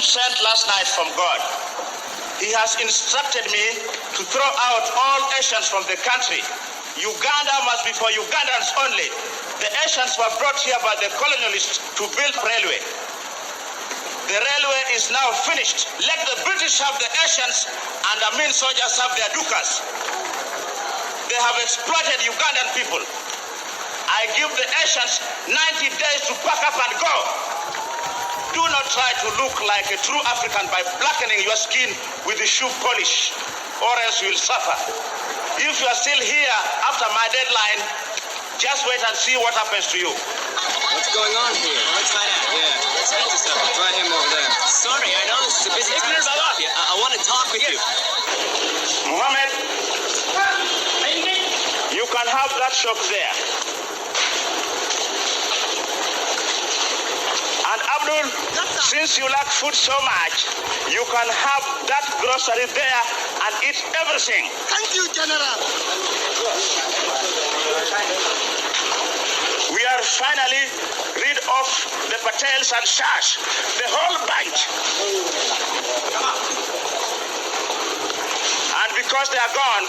dream sent last night from God. He has instructed me to throw out all Asians from the country. Uganda must be for Ugandans only. The Asians were brought here by the colonialists to build railway. The railway is now finished. Let the British have the Asians and the Amin soldiers have their Dukas. They have exploited Ugandan people. I give the Asians 90 days to pack up and go. Do not try to look like a true African by blackening your skin with the shoe polish, or else you will suffer. If you are still here after my deadline, just wait and see what happens to you. What's going on here? Let's find out. Yeah, let's get to something. Try him over there. Sorry, I know this is a busy time. I want to talk with you. Mohammed, you can have that shop there. And Abdul, since you like food so much, you can have that grocery there and eat everything. Thank you, General. We are finally rid of the Patels and Shahs, the whole bunch. And because they are gone,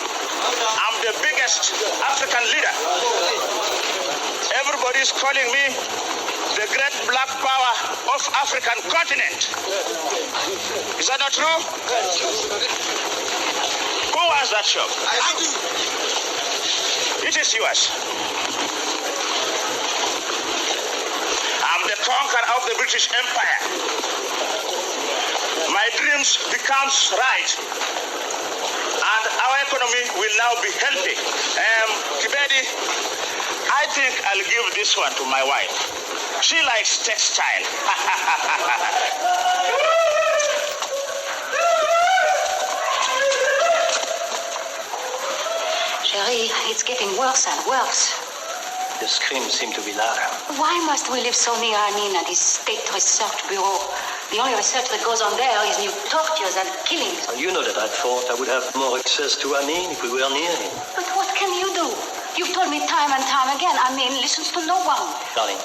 I'm the biggest African leader. Everybody is calling me the great black power of African continent. Is that not true? Who has that shop? I do. It is yours. I'm the conqueror of the British Empire. My dreams becomes right. And our economy will now be healthy. Kibedi, I think I'll give this one to my wife. She likes textile. Sherry, it's getting worse and worse. The screams seem to be louder. Why must we live so near Amin and his state research bureau? The only research that goes on there is new tortures and killings. Well, you know that I thought I would have more access to Amin if we were near him. But what can you do? You've told me time and time again, Amin listens to no one. Darling,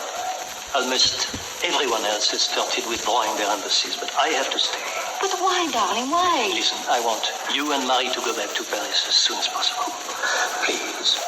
almost everyone else has started withdrawing their embassies, but I have to stay. But why, darling, why? Listen, I want you and Marie to go back to Paris as soon as possible. Please.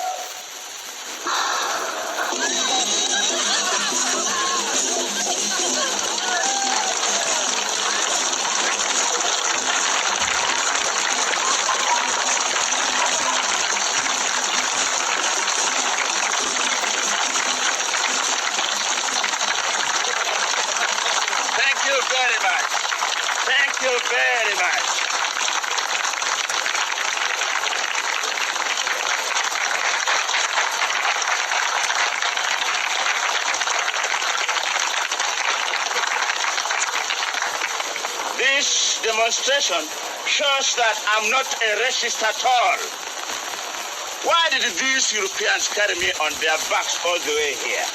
Thank you very much. This demonstration shows that I'm not a racist at all. Why did these Europeans carry me on their backs all the way here?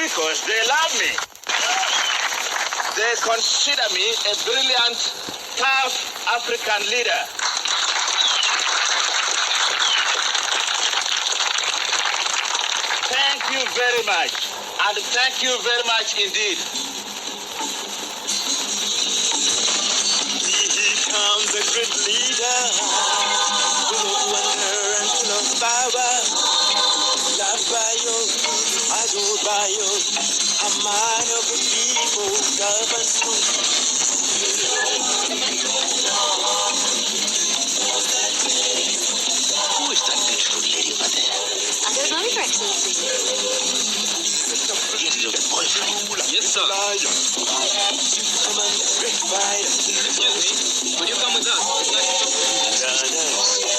Because they love me. They consider me a brilliant, tough African leader. Thank you very much, and thank you very much indeed. Here comes a great leader, full of wonder and full of power. Love by you, adored by you, a man of the people, governs truth. Who is that beautiful lady over there? I don't know, Your Excellency. Your boyfriend? Yes, sir. Excuse me. Would you come with us? It's nice to talk to you.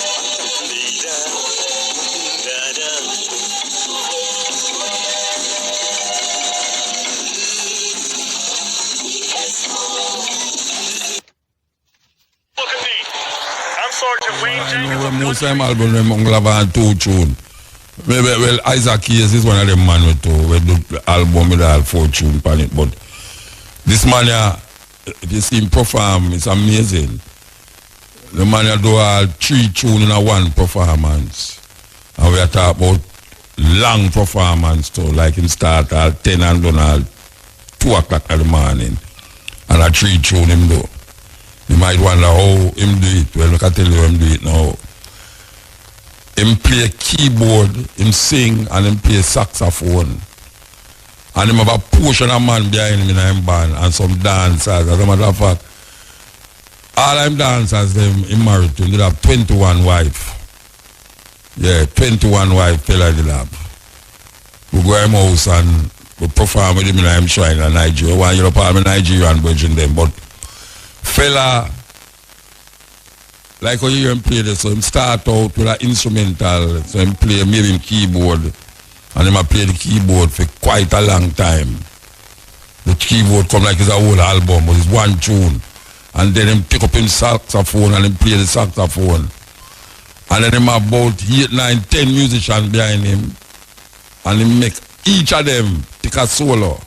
Look at me. I'm Sergeant Wayne I Jenkins. know most time album them Uncle have two tune. Maybe well Isaac Hayes is one of them man with the album with all 4 tune on it, but this man here, if you see him perform, it's amazing. The man here do all 3 tune in a one performance. And we are talking about long performance too, like him start at 10 and done at 2 o'clock in the morning. And a 3 tune him do. You might wonder how him do it. Well, look, I tell you him do it now. Him play keyboard, him sing, and him play saxophone. And him have a portion of man behind him in him band and some dancers. As a matter of fact, all them dancers, them him married to, they have 21 wife. Yeah, 21 wife fella did have. We go to him house and we perform with him in him shrine in Nigeria. One year apart, Nigerian virgin them, but fella, like how you hear him play this, so him start out with an instrumental, so him play maybe him keyboard, and him a play the keyboard for quite a long time. The keyboard come like it's a whole album, but it's one tune. And then him pick up him saxophone and him play the saxophone. And then him about 8, 9, 10 musicians behind him. And him make each of them take a solo.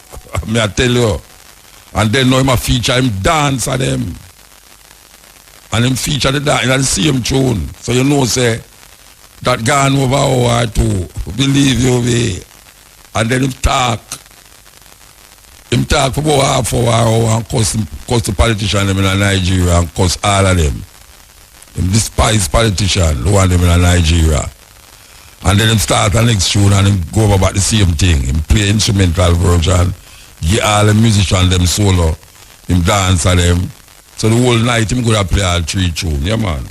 May I tell you. And then now him a feature him dance at them. And him feature the dance in the same tune. So you know say that gone over hour or two. Believe you me. And then him talk. Him talk for about half hour and cuss the politician them in Nigeria and cuss all of them. Him despise politician, the one them in Nigeria. And then him start the next tune and him go over about the same thing. Him play instrumental version, give all the musicians them solo, him dance at them. So the whole night him go to play all 3 tunes. Yeah man.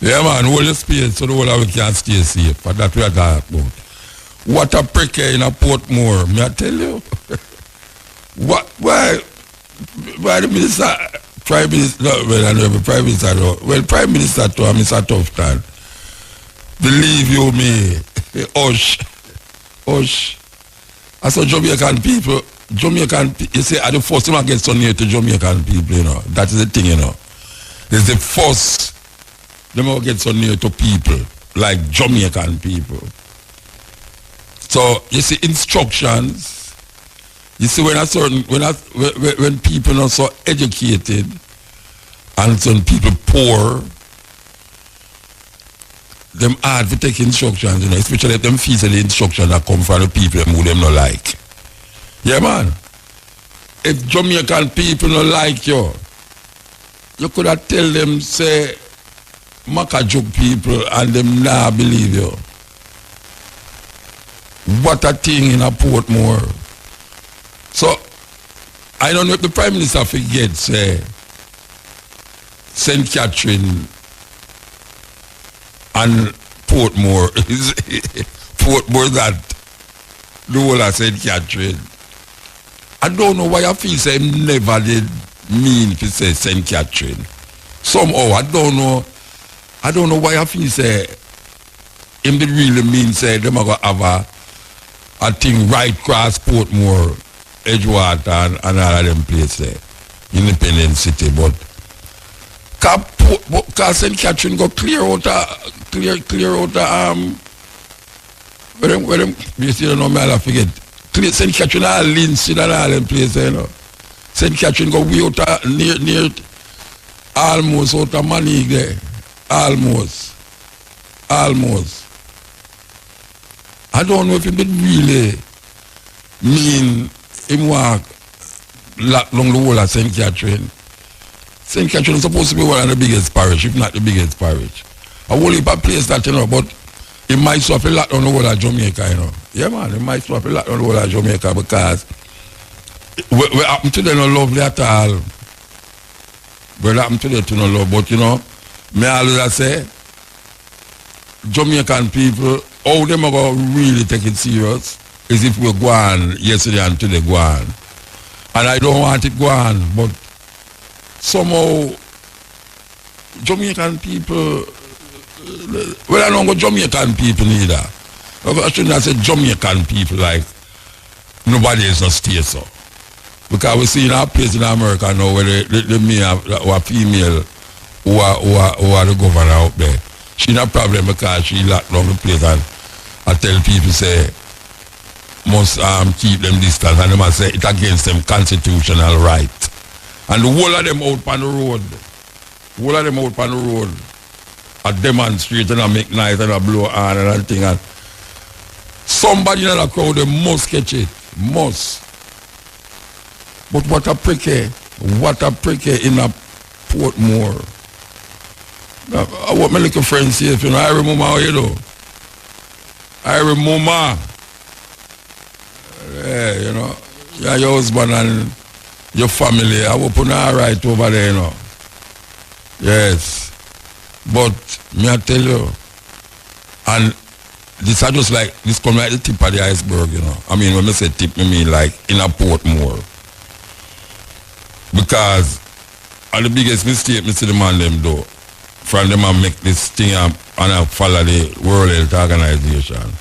Yeah man, hold your space so the whole of we can stay safe. But that's what I talk about. What a prick in a Portmore, may I tell you? Why the minister, Prime Minister, no, well, I know Prime Minister, no. Well, Prime Minister too, I'm Mr. Tufton. Believe you me, hush. I saw Jamaican people, you say, are the first time I get so near to Jamaican people, you know. That is the thing, you know. It's the first them will get so near to people, like Jamaican people. So, you see, instructions. You see, when people are so educated and some people poor, them hard to take instructions, you know, especially if them feel the instructions that come from the people who them not like. Yeah, man. If Jamaican people not like you could have tell them, say, Makajuk people, and them nah believe you. What a thing in a Portmore. So, I don't know if the Prime Minister forgets St. Catherine and Portmore. Portmore that the whole of St. Catherine. I don't know why I feel say him never did mean to say St. Catherine. Somehow, I don't know why I feel say him did really mean say them are going to have a thing right across Portmore, Edgewater and all of them places there. Independent City, but cause St. Catherine go clear out where them you see don't know me I'll forget. St. Catherine all Lindsay and all them places, you know. St. Catherine go way out near almost out of Manig there. Almost. I don't know if it really mean him walk along the whole of St. Catherine. St. Catherine is supposed to be one of the biggest parish, if not the biggest parish. A whole heap of place that, you know, but it might swap a lot on the whole of Jamaica, you know. Yeah, man, it might swap a lot on the whole of Jamaica because we happen to them no lovely at all. We happen to them to no love, but, you know, me always say, Jamaican people, how them are going to really take it serious is if we go on yesterday and today go on. And I don't want it go on, but somehow Jamaican people, well, I don't go Jamaican people either. I shouldn't have said Jamaican people like nobody is not stay so. Because we see in our place in America now where the male or female who are the governor out there. She not problem because she locked down the place and I tell people say must keep them distance and they must say it against them constitutional right. And the whole of them out on the road. I demonstrate and I make noise and I blow on and everything and somebody in the crowd they must catch it. Must. But what a prick What a prick in a Portmore. I want my little friend safe, you know. I remember how you know. I remember. Yeah, you know. Yeah, your husband and your family. I hope you're all right over there, you know. Yes. But, me I tell you, and this are just like, this come like the tip of the iceberg, you know. I mean, when I say tip, I mean like in a Portmore. Because, the biggest mistake, I see the man them do. From them and make this thing and I follow the World Health Organization.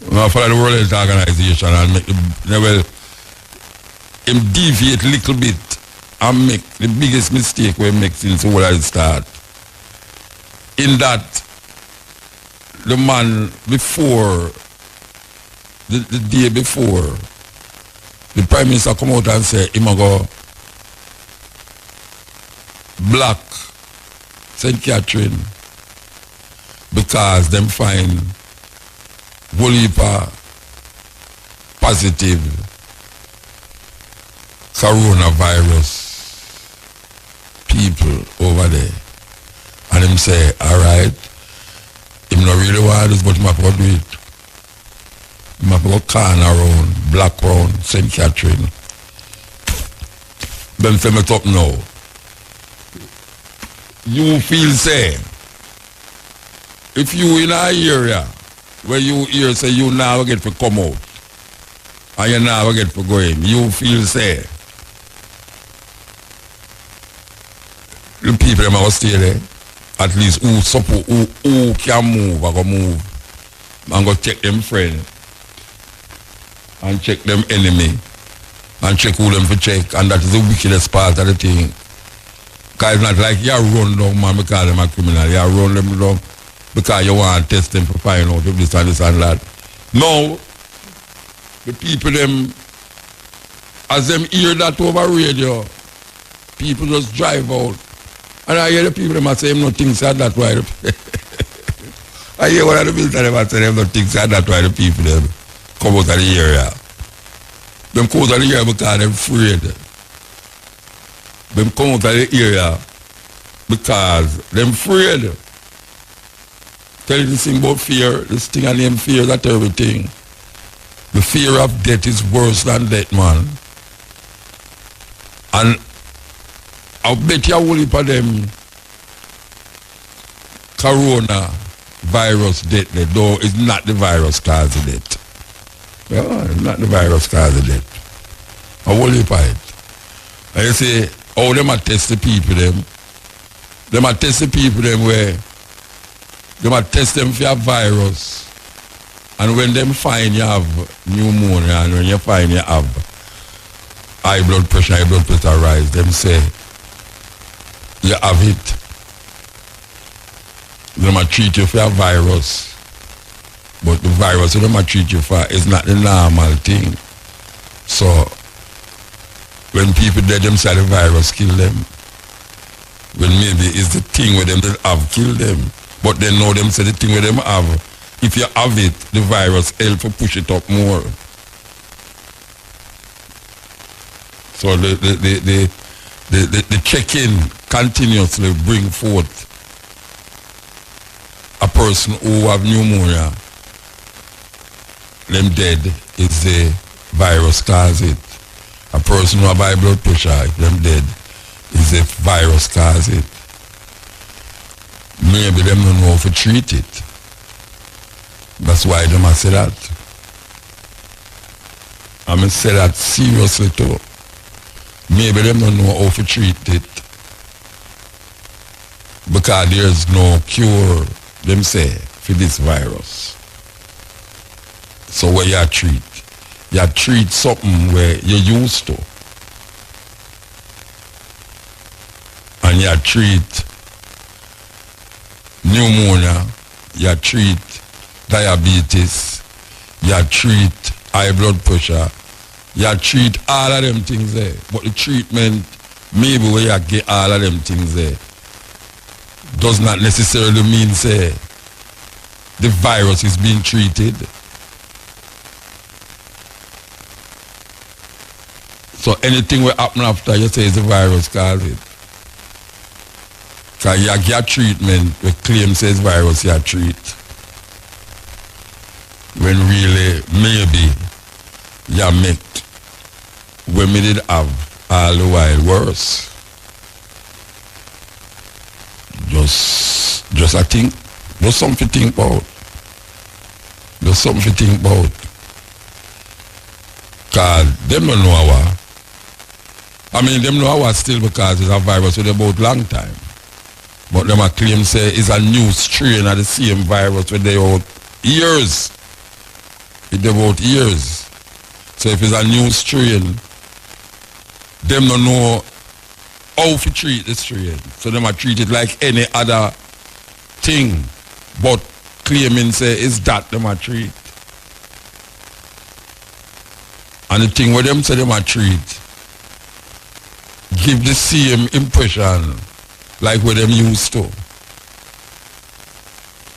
When I follow the World Health Organization and make him deviate a little bit and make the biggest mistake we make since the world start. In that the man before the day before the Prime Minister come out and say him a go block St. Catherine because them find whole heap of positive coronavirus people over there. And him say, alright, him not really want this, but him have to do it. Him have to go can around, black round, St. Catherine. Them film it up now. You feel say, if you in a area where you hear say you now get to come out and you now get to go in, you feel say the people them will stay there. At least who support who can move, I go move and go check them friend and check them enemy and check who them for check, and that is the wickedest part of the thing. Because it's not like you run down man because them a criminal, you run them down because you want to test them for find out if this and this and that. No, the people them, as them hear that over radio, people just drive out. And I hear the people them say them no things that why I hear one of the people them say them no things that why the people them come out of the area. Them come out of the area because they're afraid. Them come out of the area because they're afraid. Tell you this thing about fear, this thing I name fear, that everything. The fear of death is worse than death, man. And I bet you a whole heap of them coronavirus death, though it's not the virus causing death. Yeah, it's not the virus causing death. A whole heap of it. And you say, oh, them a test the people them. Them a test the people them where them a test them for a virus. And when them find you have pneumonia and when you find you have high blood pressure rise, them say, you have it. They might treat you for a virus. But the virus they might treat you for is not the normal thing. So when people dead themselves, the virus kill them. When maybe it's the thing where them that have killed them. But they know them say the thing where them have, if you have it, the virus help to push it up more. So the check-in continuously bring forth a person who have pneumonia, them dead is the virus cause it. A person who have high blood pressure, them dead is the virus cause it. Maybe them don't know how to treat it. That's why them I say that. I mean say that seriously too. Maybe them don't know how to treat it. Because there's no cure, them say, for this virus. So what you treat something where you're used to. And you treat pneumonia, you treat diabetes, you treat high blood pressure, you treat all of them things there. But the treatment, maybe where you get all of them things there, does not necessarily mean say the virus is being treated. So anything will happen after you say it's the virus cause it. Because you get treatment, we claim says virus you treat. When really, maybe, you make when we did have all the while worse. Just I think, just something to think about. Just something to think about. Because them don't know our. I mean, them know our still because it's a virus with about long time. But them a claim say it's a new strain of the same virus with they out years. It's about years. So if it's a new strain, them don't know how to treat the strain. So them a treat it like any other thing. But claiming say it's that them a treat. And the thing with them say them a treat, give the same impression like what them used to.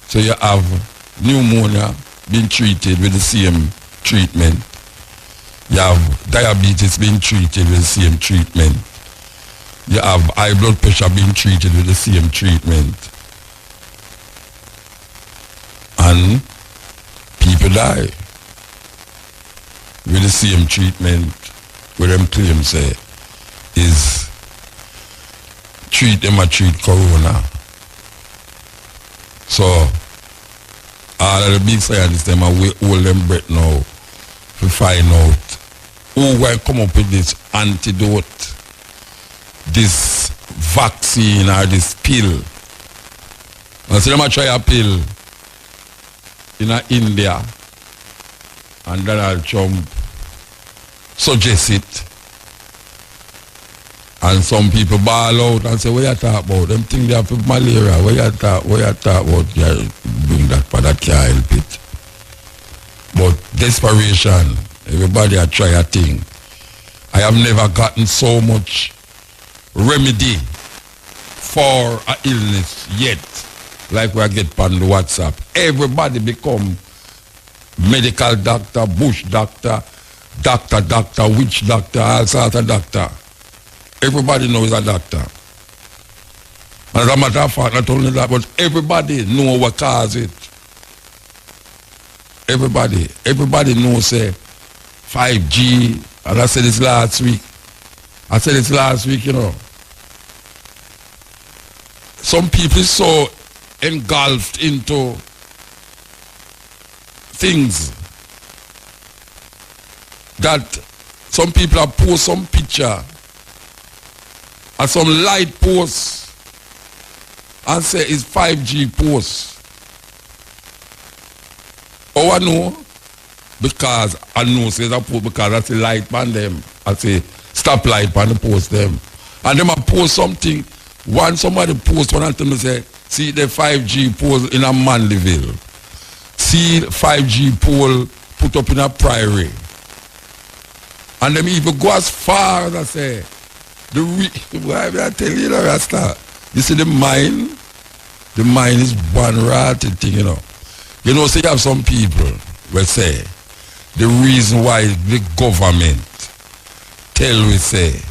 So you have pneumonia being treated with the same treatment. You have diabetes being treated with the same treatment. You have high blood pressure being treated with the same treatment. And people die with the same treatment where them claim say is treat them a treat corona. So all of the big scientists them are hold them breath now to find out who will come up with this antidote, this vaccine or this pill. And so them a try a pill in India and Donald Trump suggests it. And some people ball out and say, what you talk about? Them think they have malaria. What you talk about? You bring that, but that can't help it. But desperation, everybody a try a thing. I have never gotten so much remedy for an illness yet, like we get on the WhatsApp. Everybody become medical doctor, bush doctor, doctor, witch doctor, all sorts of doctor. Everybody knows a doctor. And as a matter of fact, not only that, but everybody knows what causes it. Everybody knows, say, 5G, and I said this last week. You know. Some people so engulfed into things that some people have post some picture and some light posts and say it's 5G posts. Oh, I know? Because I know says I post because I say light on them. I say stop light on the post them. And them I post something. When somebody post one of them say, see the 5G pole in a Manlyville. See 5G pole put up in a Priory. And them even go as far as I say, why I tell you that, Rasta? You see the mind is one rotten thing, you know. You know, so you have some people will say, the reason why the government tell we say,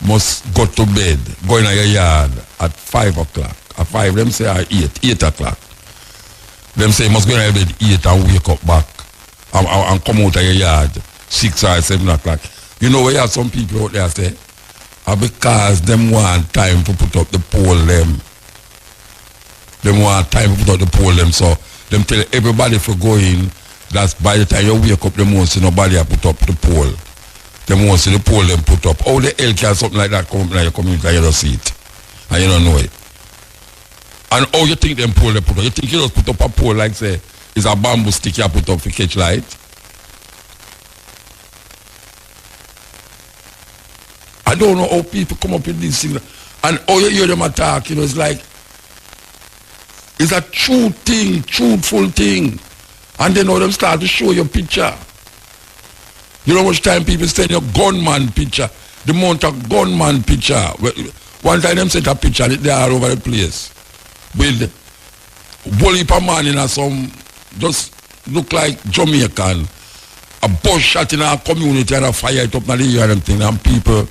must go to bed, go in your yard at 5 o'clock. At 5, them say at 8 o'clock. Them say you must go in your bed 8 and wake up back and come out of your yard 6 or 7 o'clock. You know where you have some people out there say, because them want time to put up the pole them. Them want time to put up the pole them, so them tell everybody for go in, that's by the time you wake up, them won't see nobody put up the pole. Them won't see the pole them put up. How the hell can something like that come up in your community and you don't see it? And you don't know it. And how you think them pole they put up? You think you just put up a pole like say, it's a bamboo stick you put up for catch light? I don't know how people come up with these things. And how you hear them attack, you know, it's like, it's a true thing, truthful thing. And then how them start to show your picture. You know how much time people send your gunman picture, the amount of gunman picture. One time them sent a picture and they are all over the place. With whole heap of man in some, just look like Jamaican, a bus shot in our community and a fire it up in the air and thing, and people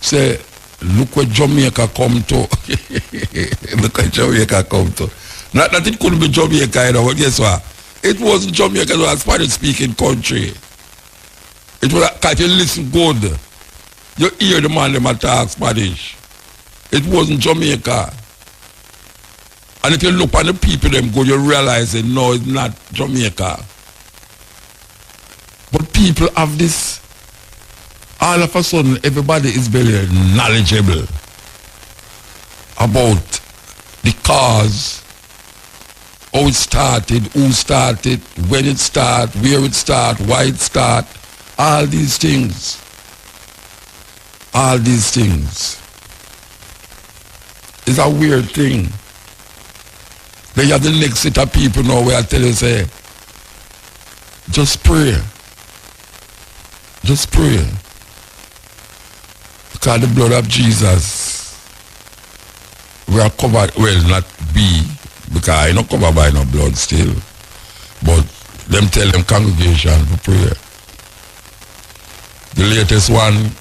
say, look where Jamaica come to. Look where Jamaica come to. Not that it couldn't be Jamaica, you know, but guess what? It wasn't Jamaica, it was a Spanish-speaking country. It was, if you listen good, you hear the man them talk Spanish. It wasn't Jamaica. And if you look at the people them good, you realize that no, it's not Jamaica. But people have this, all of a sudden, everybody is very knowledgeable about the cause, how it started, who started, when it started, where it started, why it started, all these things. All these things. It's a weird thing. Then you have the next set of people now where I tell you, say, just pray. Just pray. Because the blood of Jesus, we are covered, well, not be, because I not covered by no blood still. But them tell them congregation to pray. The latest one,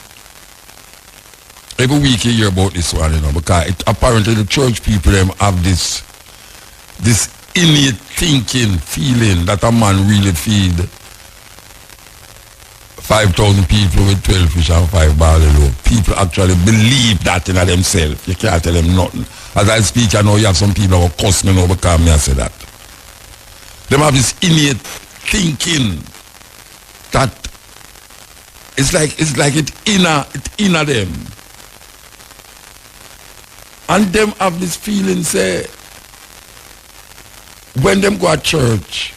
every week you hear about this one, you know, because apparently the church people them have this innate thinking, feeling that a man really feed 5,000 people with 12 fish and 5 barley loaf. People actually believe that in themselves. You can't tell them nothing. As I speak, I know you have some people who cuss me now because me I say that. Them have this innate thinking that it's like it inner them. And them have this feeling, say, when them go to church,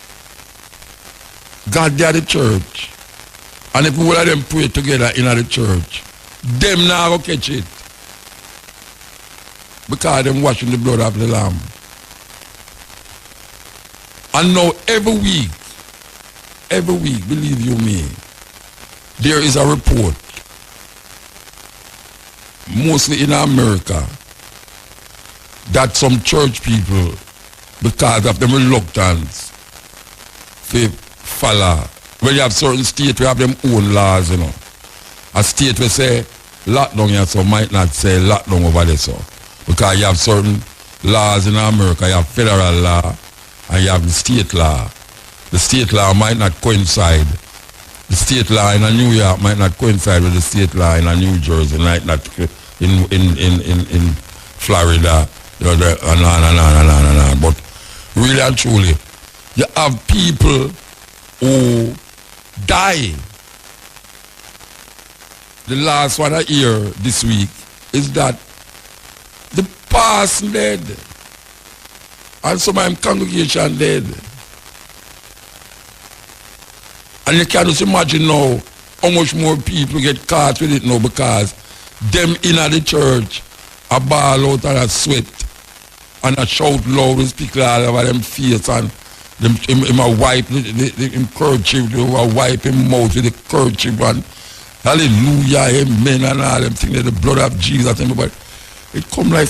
God they are the church. And if all of them pray together in the church, them now go catch it. Because them washing the blood of the Lamb. And now every week, believe you me, there is a report, mostly in America, that some church people, because of them reluctance, they follow. When you have certain states, we have them own laws, you know. A state will say lockdown here, so might not say lockdown over there, so. Because you have certain laws in America, you have federal law, and you have the state law. The state law might not coincide. The state law in New York might not coincide with the state law in New Jersey, might not in Florida, you know, and. But really and truly, you have people who die. The last one I hear this week is that the pastor dead and some of them congregation dead. And you can just imagine now how much more people get caught with it now because them in the church a ball out and a sweat and a shout loud and speak all over them face and him a wipe him kerchief, a wipe him mouth with the kerchief and hallelujah, amen and all them things, the blood of Jesus, everybody. It come like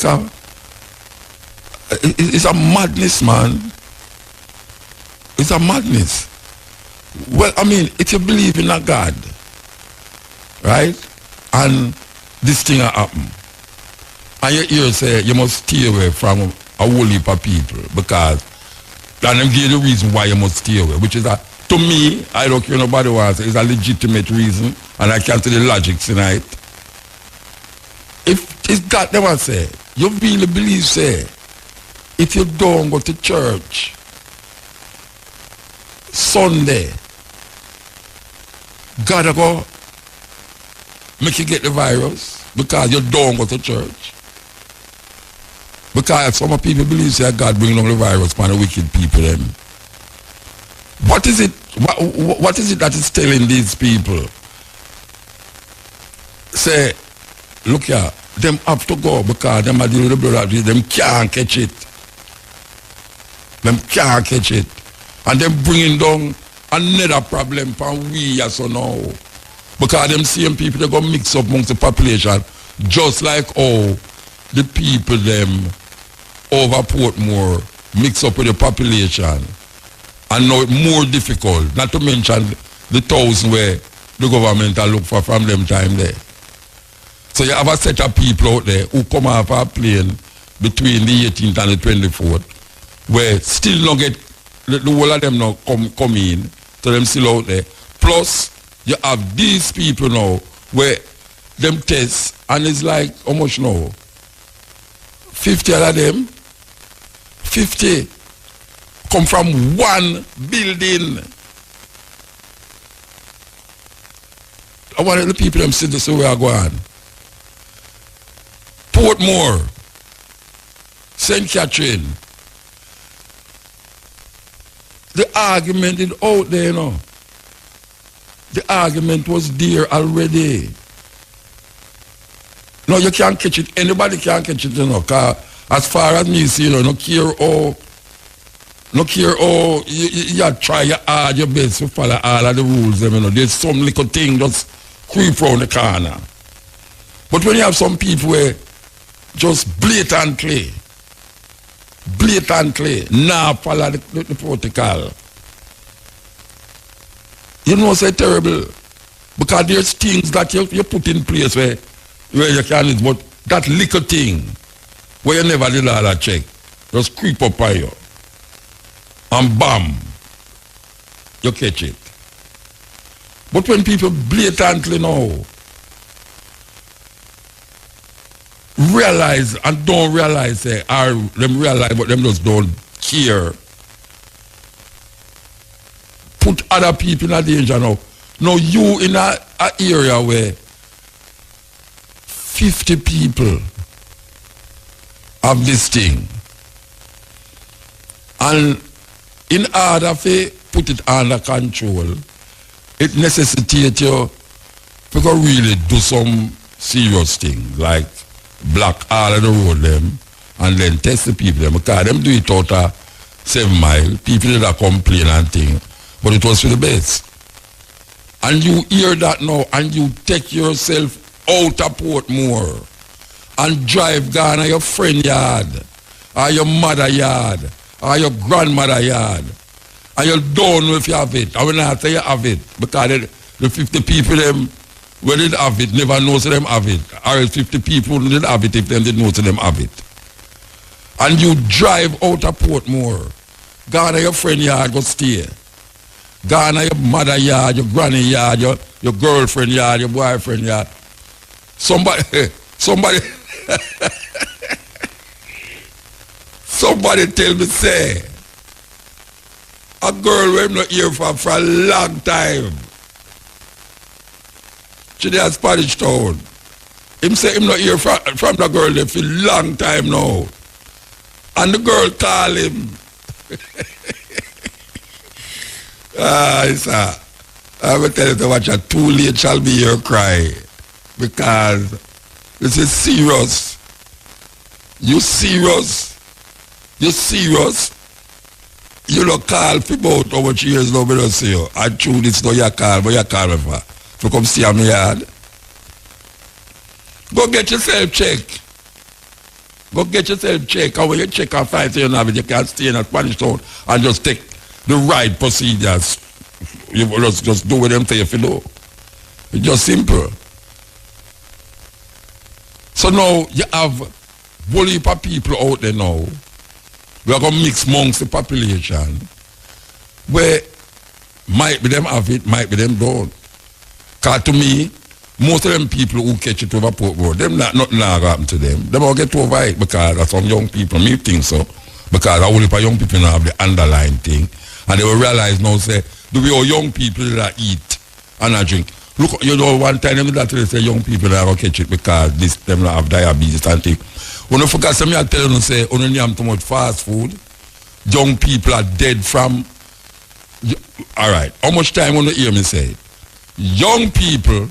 it's a madness, man. It's a madness. Well, I mean, if you believe in a God, right, and this thing happen, and you hear say you must stay away from a whole heap of people because and them give you the reason why you must stay away, which is to me, I don't care nobody wants, it's a legitimate reason, and I can't see the logic tonight. If it's God never say, you really believe say, if you don't go to church Sunday, God will go make you get the virus because you don't go to church. Because some people believe that God bring down the virus for the wicked people then. What is it? What is it that is telling these people? Say, look here, them have to go because them are dealing with the blood of Jesus. Them can't catch it. Them can't catch it. And them bringing down another problem for we as so now. Because them same people, they go mix up amongst the population just like how the people them over Portmore mix up with the population and now it's more difficult, not to mention the 1,000 where the government will look for from them time there. So you have a set of people out there who come off a plane between the 18th and the 24th, where still not get, the whole of them now come in, so them still out there. Plus, you have these people now, where them test, and it's like, how much now? 50 of them, 50 come from one building. I want the people them see this way I go on. Portmore, St. Catherine. The argument is out there, you know. The argument was there already. No, you can't catch it. Anybody can catch it, you know. Cause as far as me see, you know, no care how you try your hard, your best to follow all of the rules, you know. There's some little thing just creep around the corner. But when you have some people where just blatantly now follow the protocol, you know it's terrible. Because there's things that you put in place where you can, but that little thing where you never did all that check, just creep up on you. And bam, you catch it. But when people blatantly know, realize and don't realize, or them realize but them just don't care, put other people in a danger now. Now you in a area where 50 people have this thing, and in order to put it under control, it necessitates you to go really do some serious things, like block all of the road them and then test the people them, because them do it out of 7 Mile, people that complain and thing, but it was for the best. And you hear that now and you take yourself out of Portmore and drive down to your friend yard or your mother yard or your grandmother yard, and you don't know if you have it. I will not say you have it, because the 50 people them who didn't have it never know so them have it. Or 50 people who didn't have it if them didn't know so them have it. And you drive out of Portmore, go to your friend yard, go stay. Go to your mother yard, your granny yard, your girlfriend yard, your boyfriend yard. Somebody tell me, say, a girl who I'm not here for a long time. She there at Spanish Town. Him say him not here from the girl there for a long time now. And the girl call him. Sir, I will tell you to watch it. Too late shall be your cry. Because this is serious. You serious? You serious? You don't call for about how much years now, I don't see you. And true, this no you call, but you call me for come see me yard. Go get yourself checked. Go get yourself checked. And when you check and find you have it, you can stay in a Spanish Town and just take the right procedures. You just do what them tell you if you do. It's just simple. So now you have a whole heap of people out there now. We are going to mix amongst the population where might be them have it, might be them don't. Because to me, most of them people who catch it over Portmore, them nothing happen to them. They will get over it because of some young people, me think so. Because a whole heap of young people now have the underlying thing. And they will realize now, say, the way our young people that eat and I drink. Look, you know, one time they say young people that will catch it because them not have diabetes and things. When you forget something, I tell you, say, when you have too much fast food, young people are dead from. All right, how much time when you hear me say it? Young people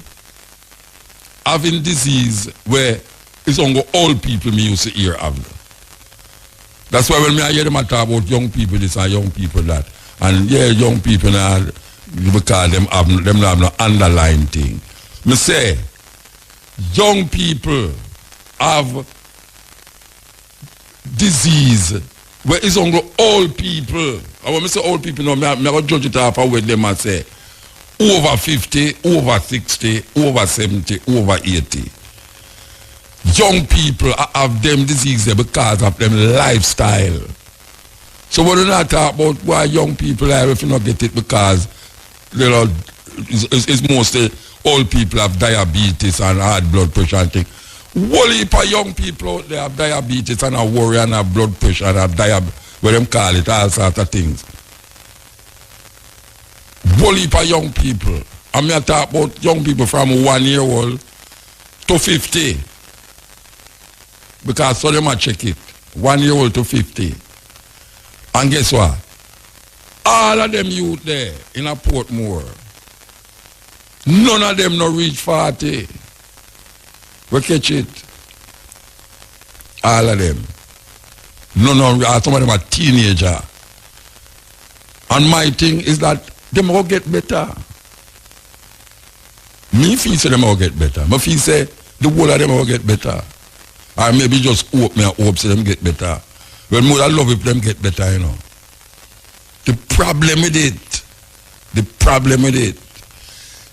having disease where it's only old people me used to hear of. That's why when I hear them talk about young people this and young people that. And yeah, young people now, because them have no underlying thing. Me say, young people have disease where it's only old people. And when I say old people, no, I'm not judge it off with them and say, over 50, over 60, over 70, over 80. Young people have them diseases because of them lifestyle. So when we not talk about why young people are if you not get it because it's mostly old people have diabetes and high blood pressure and things. Whole heap of young people out there have diabetes and have worry and have blood pressure and have what them call it, all sorts of things. Whole heap of young people. I mean I talk about young people from 1 year old to 50. Because so them a check it. 1 year old to 50. And guess what? All of them youth there in a Portmore, none of them no reach 40. We catch it. All of them. Some of them are teenager. And my thing is that them will get better. Me feel say them will get better. Me feel say the whole of them will get better. Or maybe just hope me and hope say them get better. Well, more I love if them get better, you know. The problem with it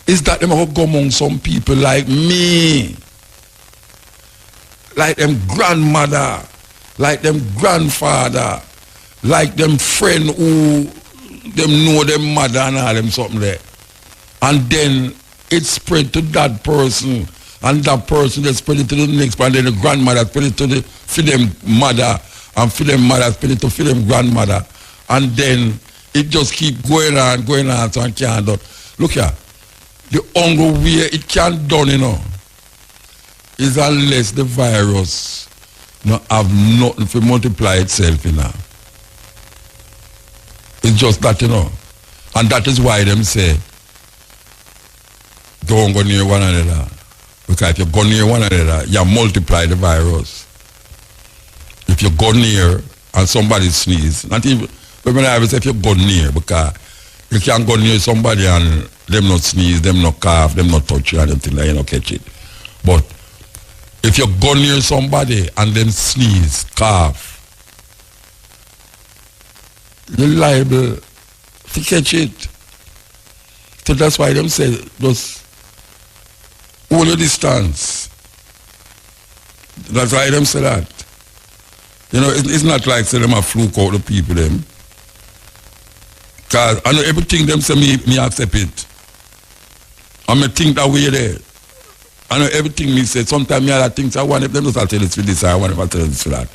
is that them will go among some people like me. Like them grandmother, like them grandfather, like them friend who them know them mother and all them something there. And then it spread to that person. And that person they spread it to the next one, then the grandmother spread it to for them mother, and for them mother spread it to for them grandmother. And then it just keep going on, so I can't do. Look here, the only way it can't done, you know, is unless the virus not have nothing to multiply itself, you know. It's just that, you know. And that is why them say, don't go near one another. Because if you go near one another, you multiply the virus. If you go near and somebody sneeze, not even, when I say if you go near, because you can't go near somebody and them not sneeze, them not cough, them not touch you and anything like you not catch it. But if you go near somebody and them sneeze, cough, you're liable to catch it. So that's why them say just hold your distance. That's why them say that. You know, it's not like say them a fluke out the people them. Cause I know everything them say me accept it. I may think that way there. I know everything me say. Sometimes me other things I want if them just tell it for this, I want if I tell it for that.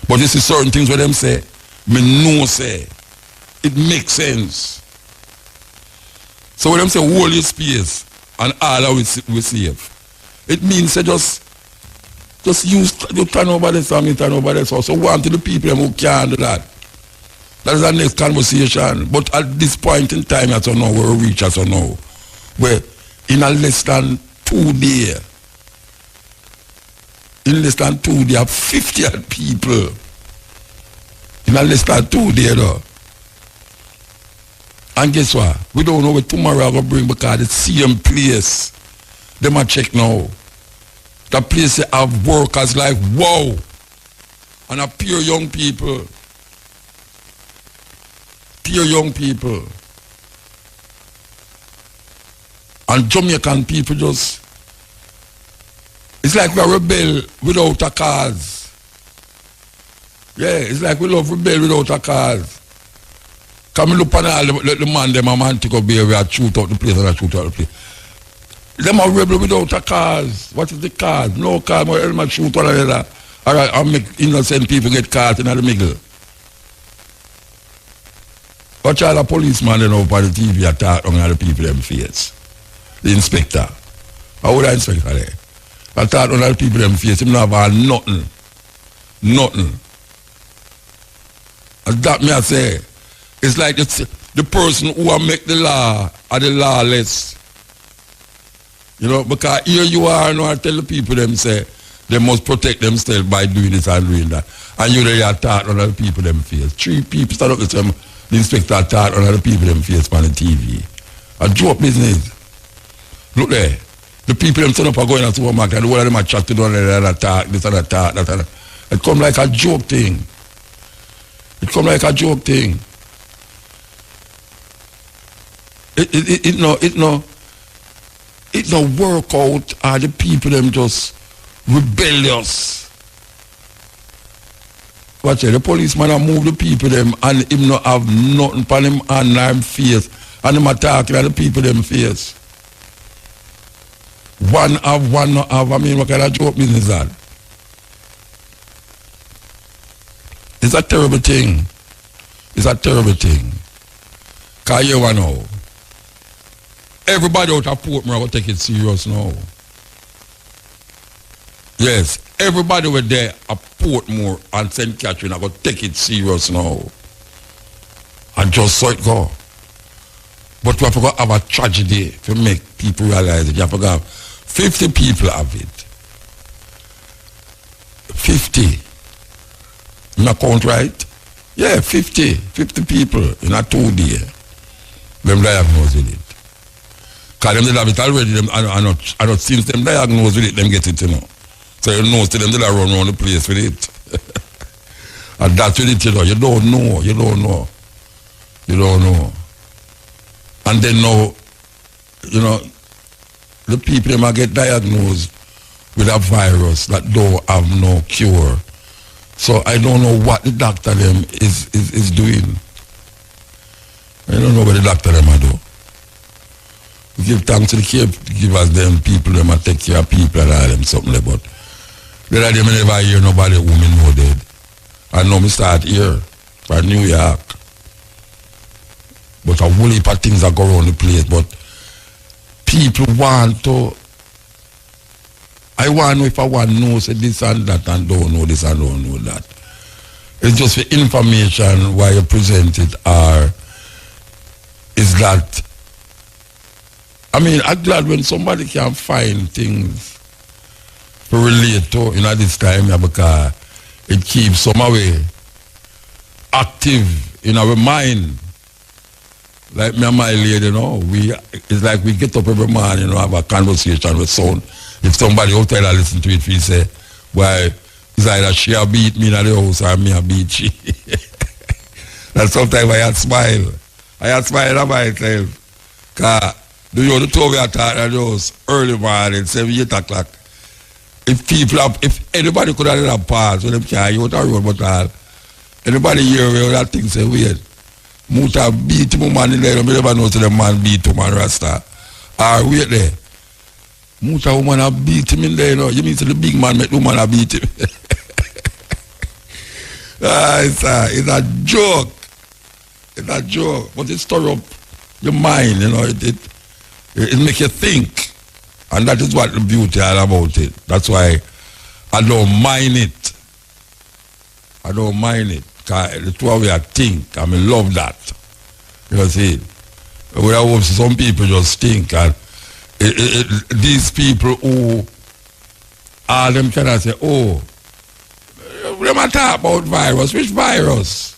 But this is certain things where them say, me know say. It makes sense. So when them say hold your space and all of it we save, it means say just use you turn over this and me turn over this. So want to the people who can't do that. That is the next conversation. But at this point in time, as I know, we'll reach as I know, where in a less than 2 days, 50 people. In a less than 2 days, though. And guess what? We don't know what tomorrow I'm going to bring because the same place. They might check now. The place they have workers like, wow. And a pure young people. Pure young people. And Jamaican people just, it's like we rebel without a cause. Yeah, it's like we love rebel without a cause. Come look on all the man, them a man take up here, we are shoot out the place and shoot out the place. Them are rebel without a cause. What is the cause? No cause, but shoot one another. Alright, I make innocent people get caught in the middle. Watch all the policeman then up on the TV attack on all the people them face. The inspector. How would the inspector there? Attack on all the people them face. Him not have nothing. Nothing. And that me I say, it's like the person who make the law are the lawless. You know, because here you are now I tell the people them say they must protect themselves by doing this and doing that. And you really attack on other people them face. 3 people stand up with them, the inspector attack on other people them face on the TV. A joke business. Look there. The people them stand up are going to the supermarket and the whole of them are chatting on and attack, this and attack, that and that. It come like a joke thing. It come like a joke thing. It no work out. Are the people them just rebellious? Watch it, the policeman a move the people them and him not have nothing on him hand or him face. And him attacking at the people them face. One have, one not have. I mean, what kind of joke business that? It's a terrible thing. It's a terrible thing. Because you know, everybody out of Portmore will take it serious now. Yes, everybody were there at Portmore and St. Catherine are going to take it serious now. And just so it go. But we have to have a tragedy to make people realize it. You have to have 50 people have it. 50. You not count right? Yeah, 50 people in a 2 day. Them diagnosed with it. Because them did have it already, them, I not since them diagnosed with it, them get it, you know. So you know, still them did run around the place with it. And that's with it, you know. You don't know. And then now, you know, the people them get diagnosed with a virus that don't have no cure. So I don't know what the doctor them is doing. I don't know what the doctor them are do. We give thanks to the caregivers, them people them take care of people and all them something like, but there are them never hear nobody who me know dead. I know me start here from New York. But a whole heap of things that go around the place. But people want to, I want to know if I want to know say this and that and don't know this and don't know that. It's just for information why you present it or is that, I mean, I'm glad when somebody can find things to relate to, you know, this time, yeah, because it keeps some way active in our mind. Like me and my lady, you know, it's like we get up every morning, you know, have a conversation with someone. If somebody out there listen to it, we say, why, it's either she a beat me in the house or me a beat she. And sometimes I had smile. At myself. Because the 2 we attack at the house early morning, 7, 8 o'clock. If anybody could have done a pass, so them can't out the road, but all. Anybody hear where that thing say, weird. Muta beat him man in there, I never know to the man beat him man Rasta. Wait there. Muta woman a beat him in there, you know. You mean to the big man make the woman a beat him. It's a joke. It's a joke. But it stir up your mind, you know, it makes you think. And that is what the beauty all about it. That's why I don't mind it. Because the two of you think, and I love that. You see, some people just think, and these people who, all them cannot say, oh, we don't talk about virus. Which virus?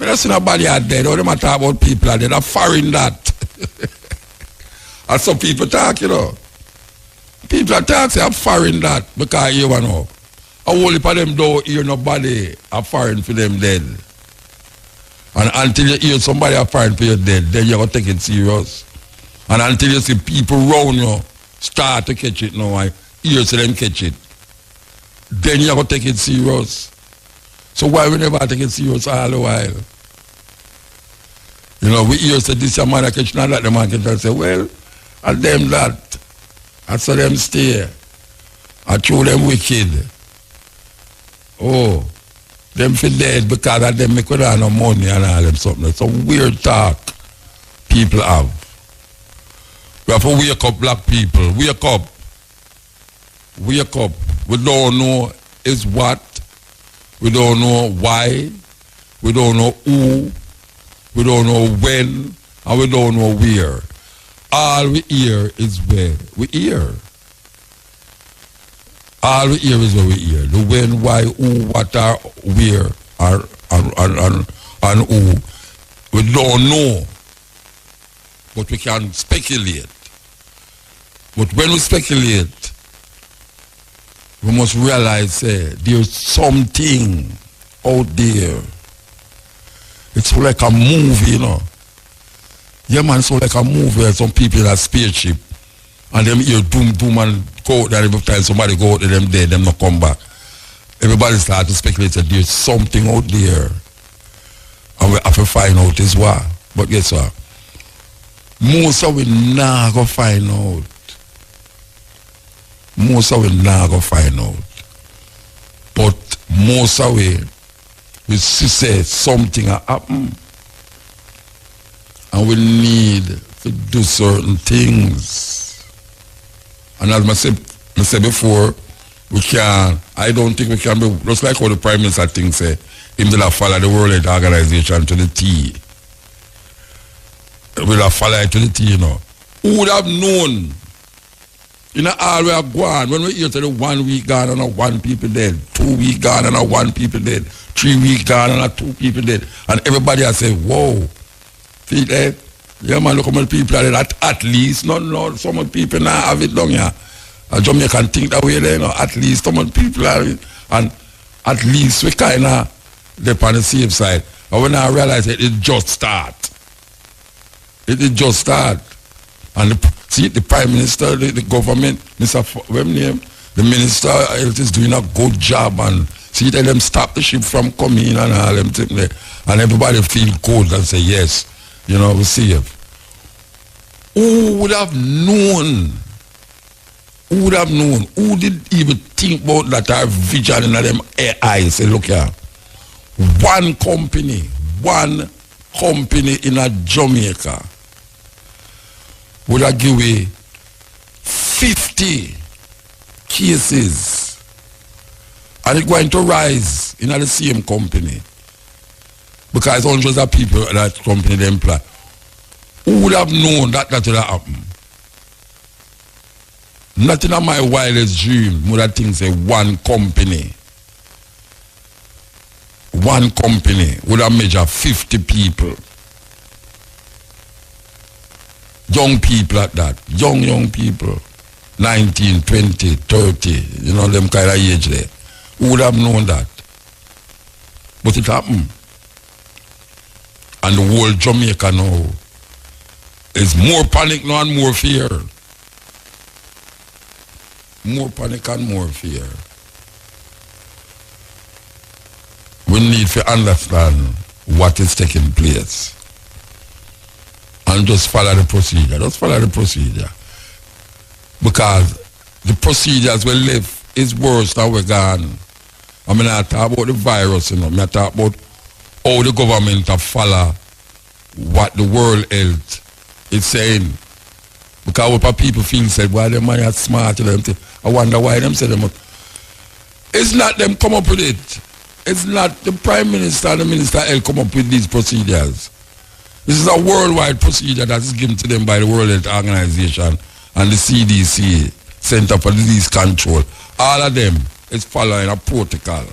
I don't see nobody out there. They don't talk about people out there. They're foreign that. And some people talk, you know. People are talking, say, I'm foreign that, because you know. A whole heap of them don't hear nobody are foreign for them dead. And until you hear somebody are foreign for you dead, then you're going to take it serious. And until you see people around you start to catch it now, and hear so them catch it, then you're going to take it serious. So why we never take it serious all the while? You know, we hear say this a man catch not that the man catch and say, well, and them that, I saw them stay. I threw them wicked. Oh, them feel dead because of them make without no money and all them something. It's a weird talk people have. We have to wake up, black people. Wake up. We don't know is what. We don't know why. We don't know who. We don't know when. And we don't know where. All we hear is where we hear. All we hear is what we hear. The when, why, who, what, are, where, and who. We don't know. But we can speculate. But when we speculate, we must realize there's something out there It's like a movie, you know. Yeah, man, so like a movie. Some people in a spaceship, and them hear doom, doom, and go out there every time somebody go out there, them dead, them not come back. Everybody start to speculate that there's something out there, and we have to find out as well. But guess what? Most of we not go find out. Most of we not go find out. But most of we say something happen. And we need to do certain things. And as I said before, I don't think we can be, just like how the Prime Minister thinks, him will have follow the World Health Organization to the T. Will have follow it to the T, you know. Who would have known? You know, all we are gone. When we hear to the 1 week gone and a 1 people dead, 2 week gone and a 1 people dead, 3 week gone and a 2 people dead, and everybody has said, whoa. See that? Yeah, man, look how many people are there. At least, no, some people now have it down here. Jamaican think that way there, you know. At least some people are, and at least we kind of, they're on the safe side. And when I realize it just start. It just start. And the Prime Minister, the government, the Minister of Health is doing a good job, and see that them stop the ship from coming and all them things there. And everybody feel good and say, yes, you know, we see it. Who would have known? Who would have known? Who did even think about that our vision in them eyes? Say, look here. One company in a Jamaica would have give away 50 cases, and it's going to rise in the same company because hundreds of people in that company they employ. Who would have known that would have happened? Not in my wildest dream would I think say one company would have measured 50 people. Young people at that. Young people. 19, 20, 30. You know, them kind of age there. Who would have known that? But it happened. And the whole Jamaica now is more panic now and more fear. More panic and more fear. We need to understand what is taking place. And just follow the procedure. Just follow the procedure. Because the procedures we live is worse than we're gone. I mean, I talk about the virus, you know. I talk about how the government have follow what the World Health is saying. Because what people feel said, well, them man are smart. I wonder why them say them. It's not them come up with it. It's not the Prime Minister and the Minister of Health come up with these procedures. This is a worldwide procedure that is given to them by the World Health Organization and the CDC, Center for Disease Control. All of them is following a protocol,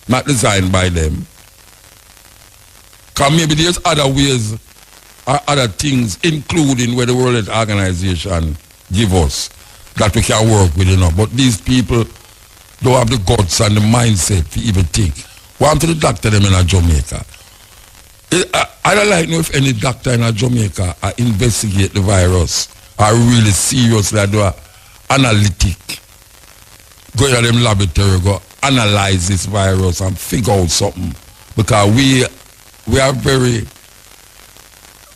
not designed by them. Because maybe there's other ways or other things, including where the World Health Organization give us, that we can work with, you know. But these people don't have the guts and the mindset to even think. Want to the doctor them in Jamaica. I don't like know if any doctor in Jamaica investigate the virus or really seriously do a analytic. Go in them laboratory, go analyze this virus and figure out something. Because we are very,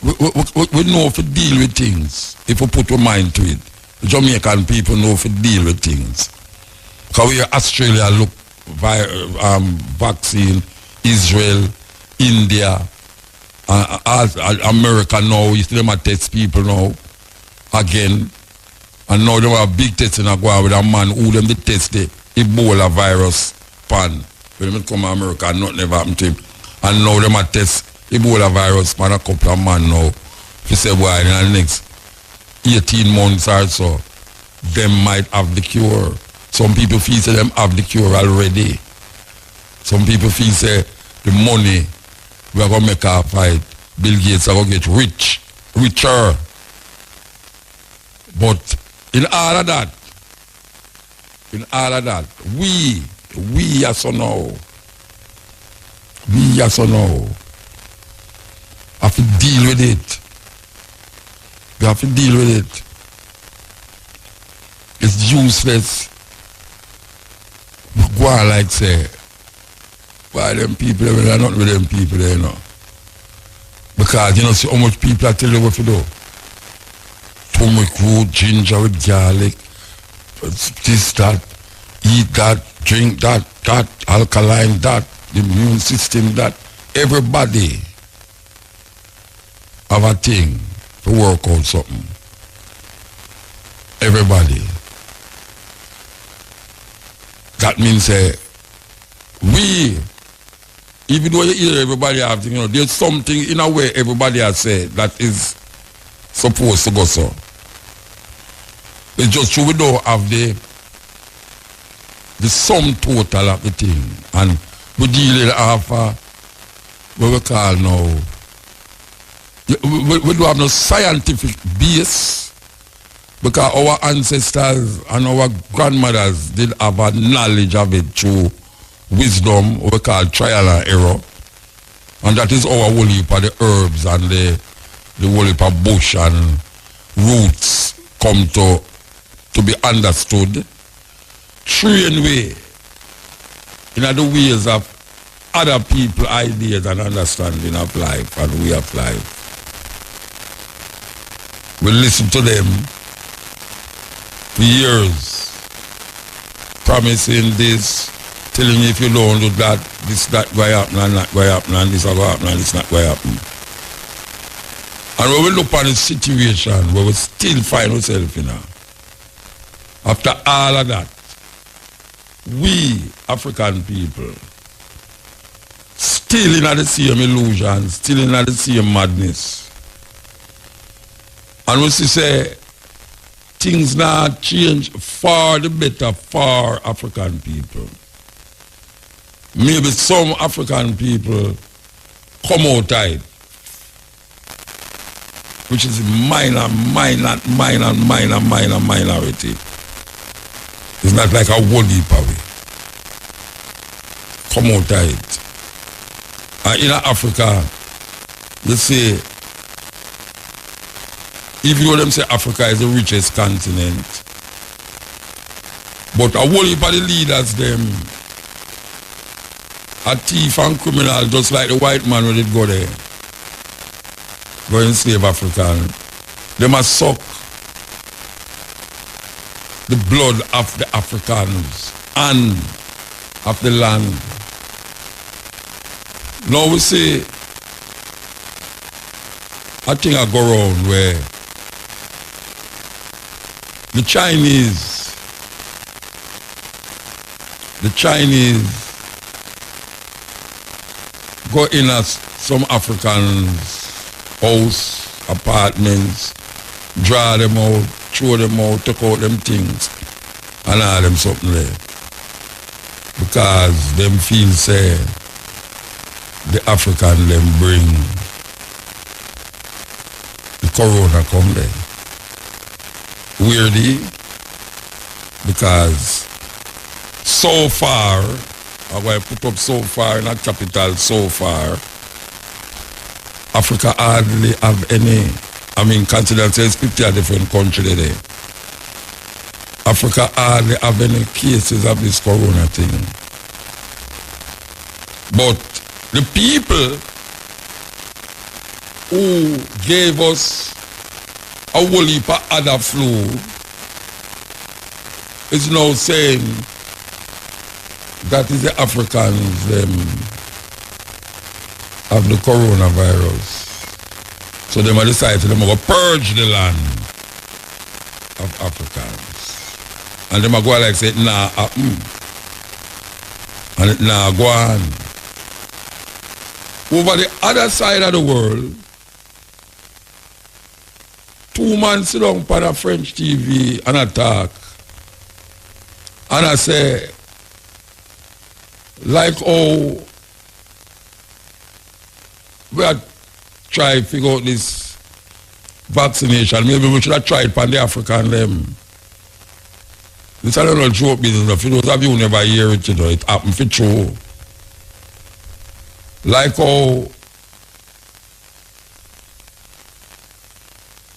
we know if to deal with things, if we put our mind to it. The Jamaican people know if to deal with things. Because we are Australia, look, vaccine, Israel, India, America now, you see them a test people now, again. And now they have big testing go on with a man who them they test the Ebola virus pan. When they come to America, nothing ever happened to him. And now them a test Ebola virus pan a couple of man now. If you say, well, in the next 18 months or so, them might have the cure. Some people feel say them have the cure already. Some people feel say the money we are going to make a fight. Bill Gates are going to get richer. But in all of that, we are so now. deal with it. We have to deal with it. It's useless. Go on like say, why them people, we are not with them people there, you know. Because you know, see how much people are telling you what to do. Turmeric root, ginger with garlic, this, that, eat that, drink that, alkaline that, the immune system that. Everybody have a thing to work out something. Everybody. That means we, even though you hear everybody have things, you know, there's something in a way everybody has said that is supposed to go so. It's just true we don't have the sum total of the thing. And we deal with what we call now, we don't have no scientific base because our ancestors and our grandmothers did have a knowledge of it through wisdom, what we call trial and error. And that is our whole heap of the herbs and the whole heap of bush and roots come to be understood. Train way in the ways of other people, ideas and understanding of life and way of life. We listen to them for years, promising this, telling you if you don't do that, this not going to happen and not going to happen and this is going to happen and this not going to happen. And when we look at the situation where we still find ourselves in, after all of that, we African people still in the same illusion, still in the same madness. And we say things not change for the better for African people. Maybe some African people come outside, which is minority. It's not like a whole heap of it. Come outside. And in Africa, you see, even though them say Africa is the richest continent, but a whole heap of the leaders, them, a thief and criminal, just like the white man when they go there, go enslave African. They must suck the blood of the Africans and of the land. Now we see a thing I go around where the Chinese go in as some Africans' house, apartments, draw them out, throw them out, take out them things, and all them something there. Because them feel say the African them bring the corona come there. Weirdly, because so far, I'm going to put up so far in a capital so far, Africa hardly have any, consider it's 50 different countries there. Africa hardly have any cases of this corona thing. But the people who gave us a whole heap of other flu is now saying that is the Africans have the coronavirus. So they might decide to purge the land of Africans. And they might go like say, nah, and it nah go on. Over the other side of the world, 2 men sit down on a French TV and attack. And I say, like how we are trying to figure out this vaccination, maybe we should have tried on the African them. This is not joke business. For those of you who never hear it, you know, it happened for true. Like how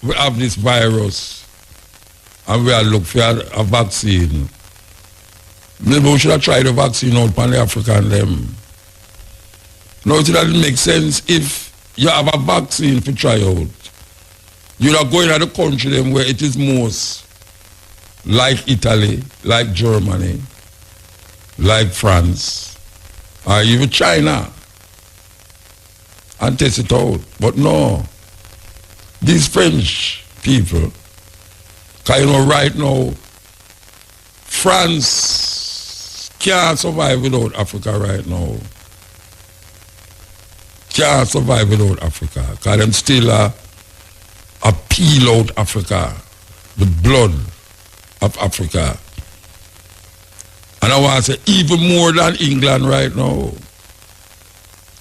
we have this virus and we are look for a vaccine. Maybe we should have tried the vaccine out on the African them. Now it doesn't make sense if you have a vaccine to try out. You're not going to the country them where it is most like Italy, like Germany, like France, or even China, and test it out. But no, these French people, because you know right now, France can't survive without Africa right now. Can't survive without Africa, because them still peel out Africa, the blood of Africa. And I want to say even more than England right now.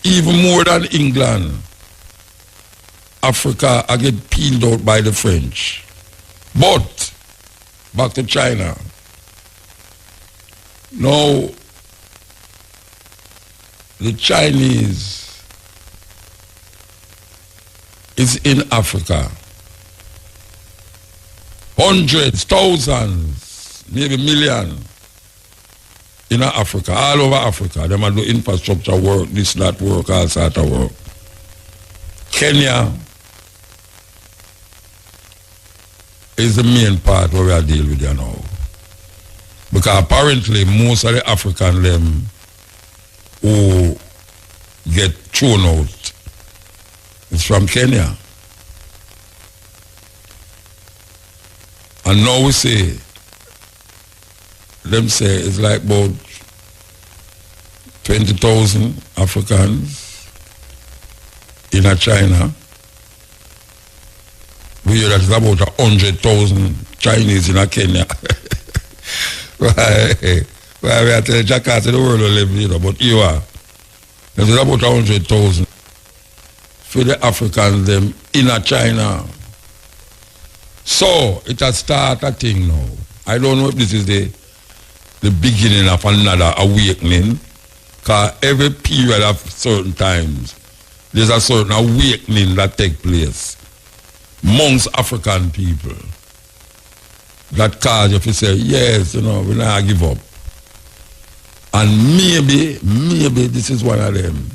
Even more than England. Africa I get peeled out by the French. But back to China. Now the Chinese is in Africa. Hundreds, thousands, maybe millions in Africa, all over Africa. They might do infrastructure work, this, that work, all sort of work. Kenya is the main part where we are dealing with you now. Because apparently most of the African them who get thrown out is from Kenya. And now we say, them say it's like about 20,000 Africans in China. We hear that it's about 100,000 Chinese in Kenya. Why we are telling Jakarta the world will live, you know, but you are. There's about 100,000 for the Africans them in China. So it has started a thing now. I don't know if this is the beginning of another awakening, because every period of certain times there's a certain awakening that takes place amongst African people that cause you to say, yes, you know, we're not give up. And maybe this is one of them.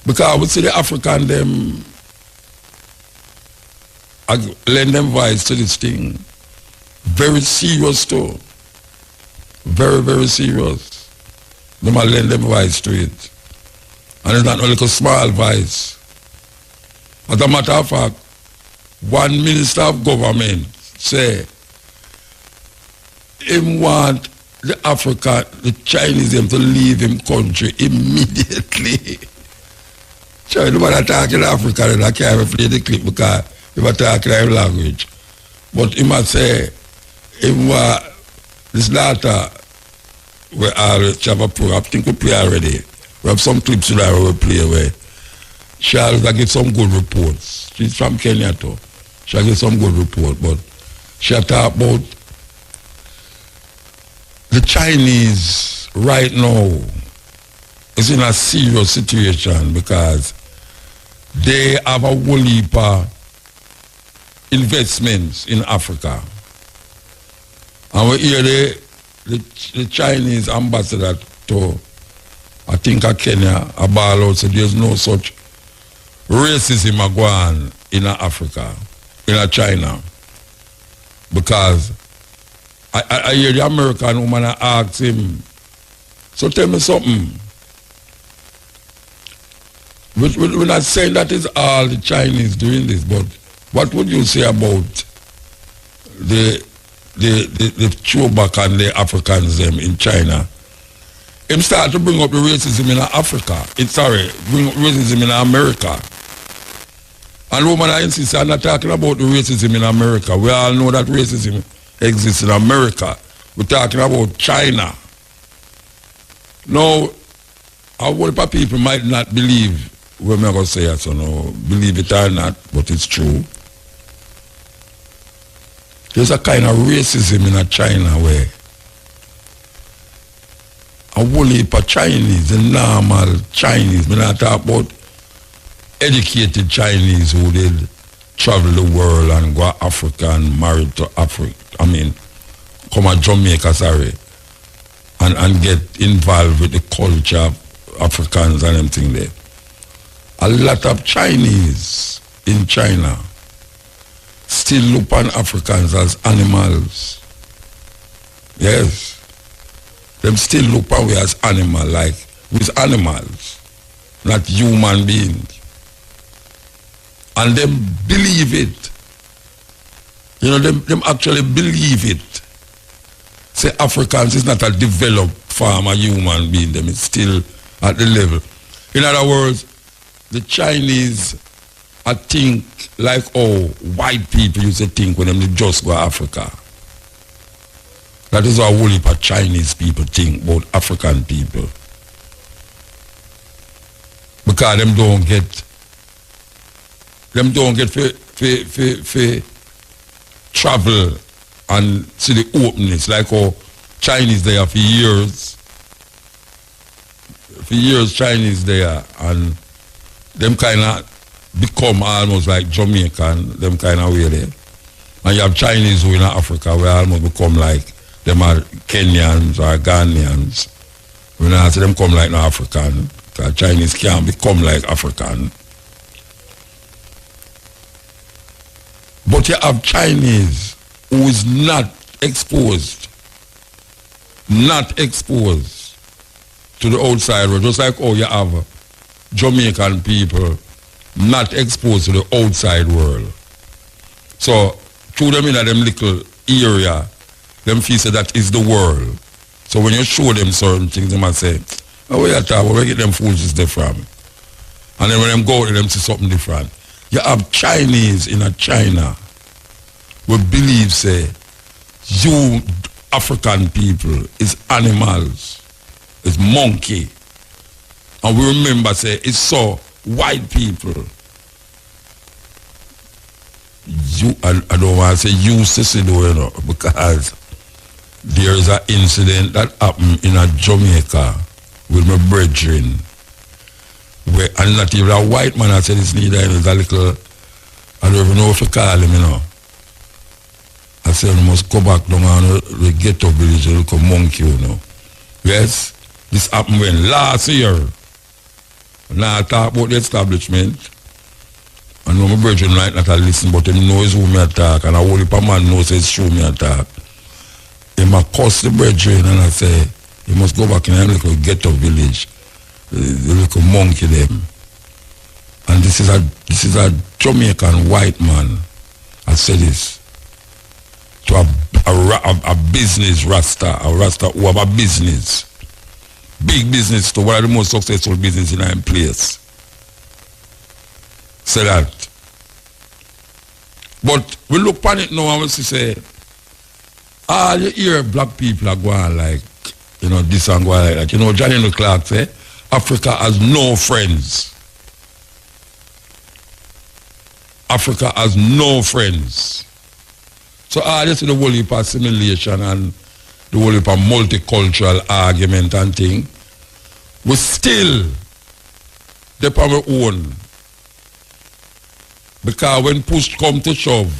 Because I would say the African them I lend them voice to this thing. Very serious too. Very, very serious. They might lend them voice to it. And it's not only a small voice. As a matter of fact, one minister of government say him want the Chinese them to leave him country immediately. So the man talking Africa and I can't even play the clip because he was talking their language. But he must say, this data, we have a program, I think we play already. We have some clips that we play where Charles get some good reports. She's from Kenya too. She'll get some good report, but she'll talk about the Chinese right now is in a serious situation because they have a whole heap of investments in Africa. And we hear the Chinese ambassador to, I think, Kenya, a ball out, said there's no such racism going on in Africa, in China. Because I hear the American woman ask him, so tell me something. We're not saying that is all the Chinese doing this, but what would you say about the throwback and the Africans them in China? Him start to bring up the racism in Africa. Bring up racism in America. And woman I insist, I'm not talking about the racism in America. We all know that racism exists in America. We're talking about China. Now, a whole lot of people might not believe what I'm going to say, so no, believe it or not, but it's true. There's a kind of racism in China where a whole heap of Chinese, the normal Chinese, we're not talking about educated Chinese who did travel the world and go to Africa and marry to Africa. I mean, come to Jamaica, sorry, and get involved with the culture of Africans and everything there. A lot of Chinese in China still look on Africans as animals. Yes. Them still look on we as animal, like with animals, not human beings. And them believe it. You know, them actually believe it. Say Africans is not a developed form of human being, them is still at the level. In other words, the Chinese, I think, like how white people used to think when they just go to Africa. That is how a whole heap of Chinese people think about African people. Because them don't get travel and see the openness, like how Chinese there for years. For years Chinese there, and them kind of become almost like Jamaican, them kind of way there. And you have Chinese who in Africa where almost become like them are Kenyans or Ghanaians. We don't see them come like no African, because Chinese can't become like African. But you have Chinese who is not exposed to the outside world, just like how you have Jamaican people not exposed to the outside world. So through them in them little area, them feel say that is the world. So when you show them certain things, they might say, oh, where you talk, where you get them fools there from? And then when them go to them see something different. You have Chinese in China who believe say you African people is animals, is monkey. And we remember say it's so white people. I don't want to say used to see you know, because there is an incident that happened in Jamaica with my brethren. Where, and not even a white man, I said it's neither, it's a little, I don't even know if you call him, you know. I said, we must go back down on the ghetto village, a little monkey, you know. Yes, this happened when? Last year. Now I talk about the establishment. I know my brethren like not to listen, but they know it's who me attack, and a whole heap of man knows it's true me attack. He might curse the brethren, and I say, he must go back in a little ghetto village. The little monkey them. And this is a Jamaican white man. I said this to a business rasta, a rasta who have a business, big business, to one of the most successful business in our place. Say that. But we look upon it now and we say, you hear black people are going like, you know, this and going like that. You know, Johnny Clark say, Africa has no friends. Africa has no friends. So this is the whole heap of assimilation and the whole heap of multicultural argument and thing. We still depend on our own. Because when push come to shove,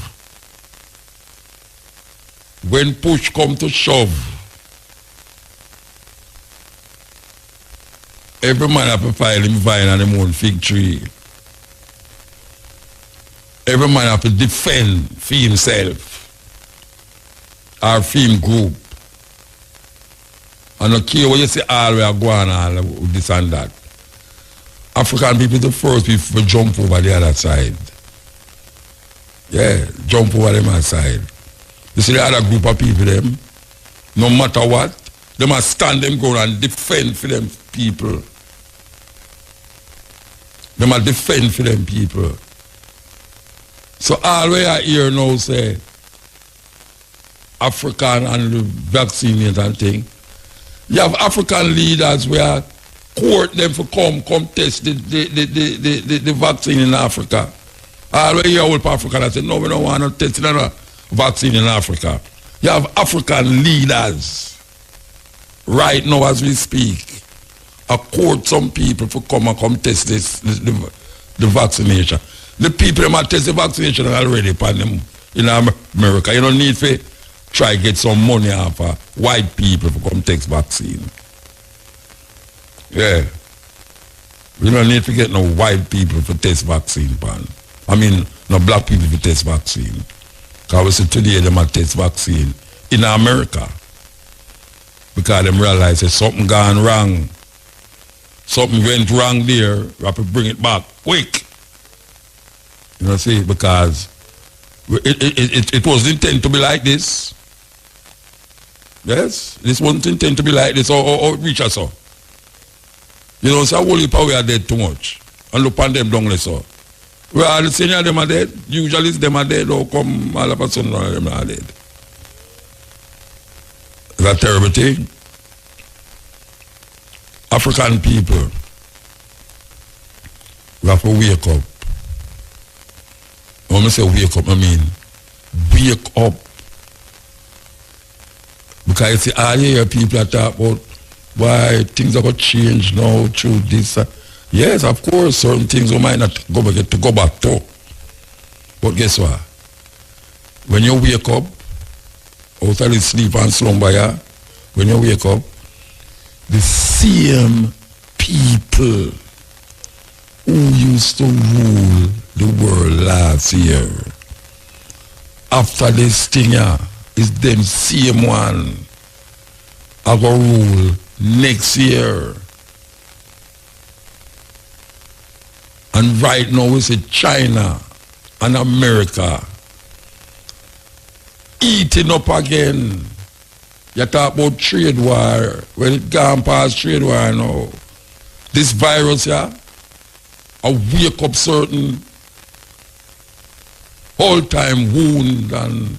every man have to file him vine on him own fig tree. Every man have to defend for himself or for him group. And not care what you say all we are going on with this and that. African people the first people to jump over the other side. Yeah, jump over them other side. You see the other group of people them, no matter what, they must stand them ground and defend for them people. They must defend for them people. So all we are here now say African and the vaccines and thing. You have African leaders where court them for come test the vaccine in Africa. All we hear old African say no, we don't want to test no vaccine in Africa. You have African leaders right now as we speak. A court some people for come test the vaccination. The people that test the vaccination already upon them in America. You don't need to try get some money off of white people to come take vaccine. Yeah. You don't need to get no white people to test vaccine, pan. I mean, no black people to test vaccine. Because we see today them a test vaccine in America. Because them realize that something gone wrong. Something went wrong there. We have to bring it back quick. You know, see, because it wasn't intended to be like this. Yes, this wasn't intended to be like this or reach us so. You know, so whole heap we are dead too much. And look on them down there so. Well, the senior them are dead. Usually them are dead or come all of a sudden none of them are dead. That's a terrible thing. African people, we have to wake up. When I say wake up, I mean wake up. Because you see, all you hear people are talk about why things are going to change now through this. Yes, of course, certain things we might not go back to. But guess what? When you wake up, out of the sleep and slumber, yeah, when you wake up, the same people who used to rule the world last year, after this thing, yeah, is them same one are going to rule next year. And right now we see China and America eating up again. You talk about trade war. When it gone past trade war now, this virus here, I wake up certain all-time wound and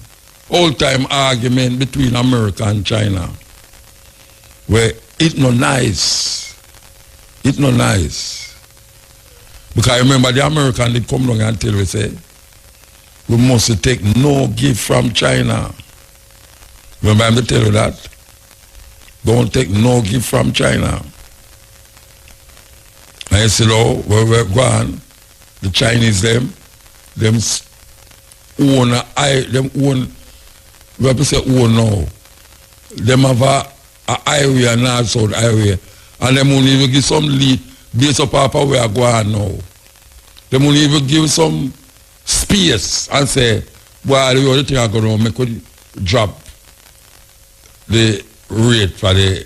all-time argument between America and China. Where it's not nice. It's not nice. Because I remember the American did come along and tell me, say, we must take no gift from China. Remember I'm to tell you that? Don't take no gift from China. And I said, oh, where we're going, the Chinese them own, we have to say own now. Them have a highway, a north-south highway, and them only even give some lead based upon where we are going now. Them only even give some space and say, well, the other thing I'm going to make it drop the rate for the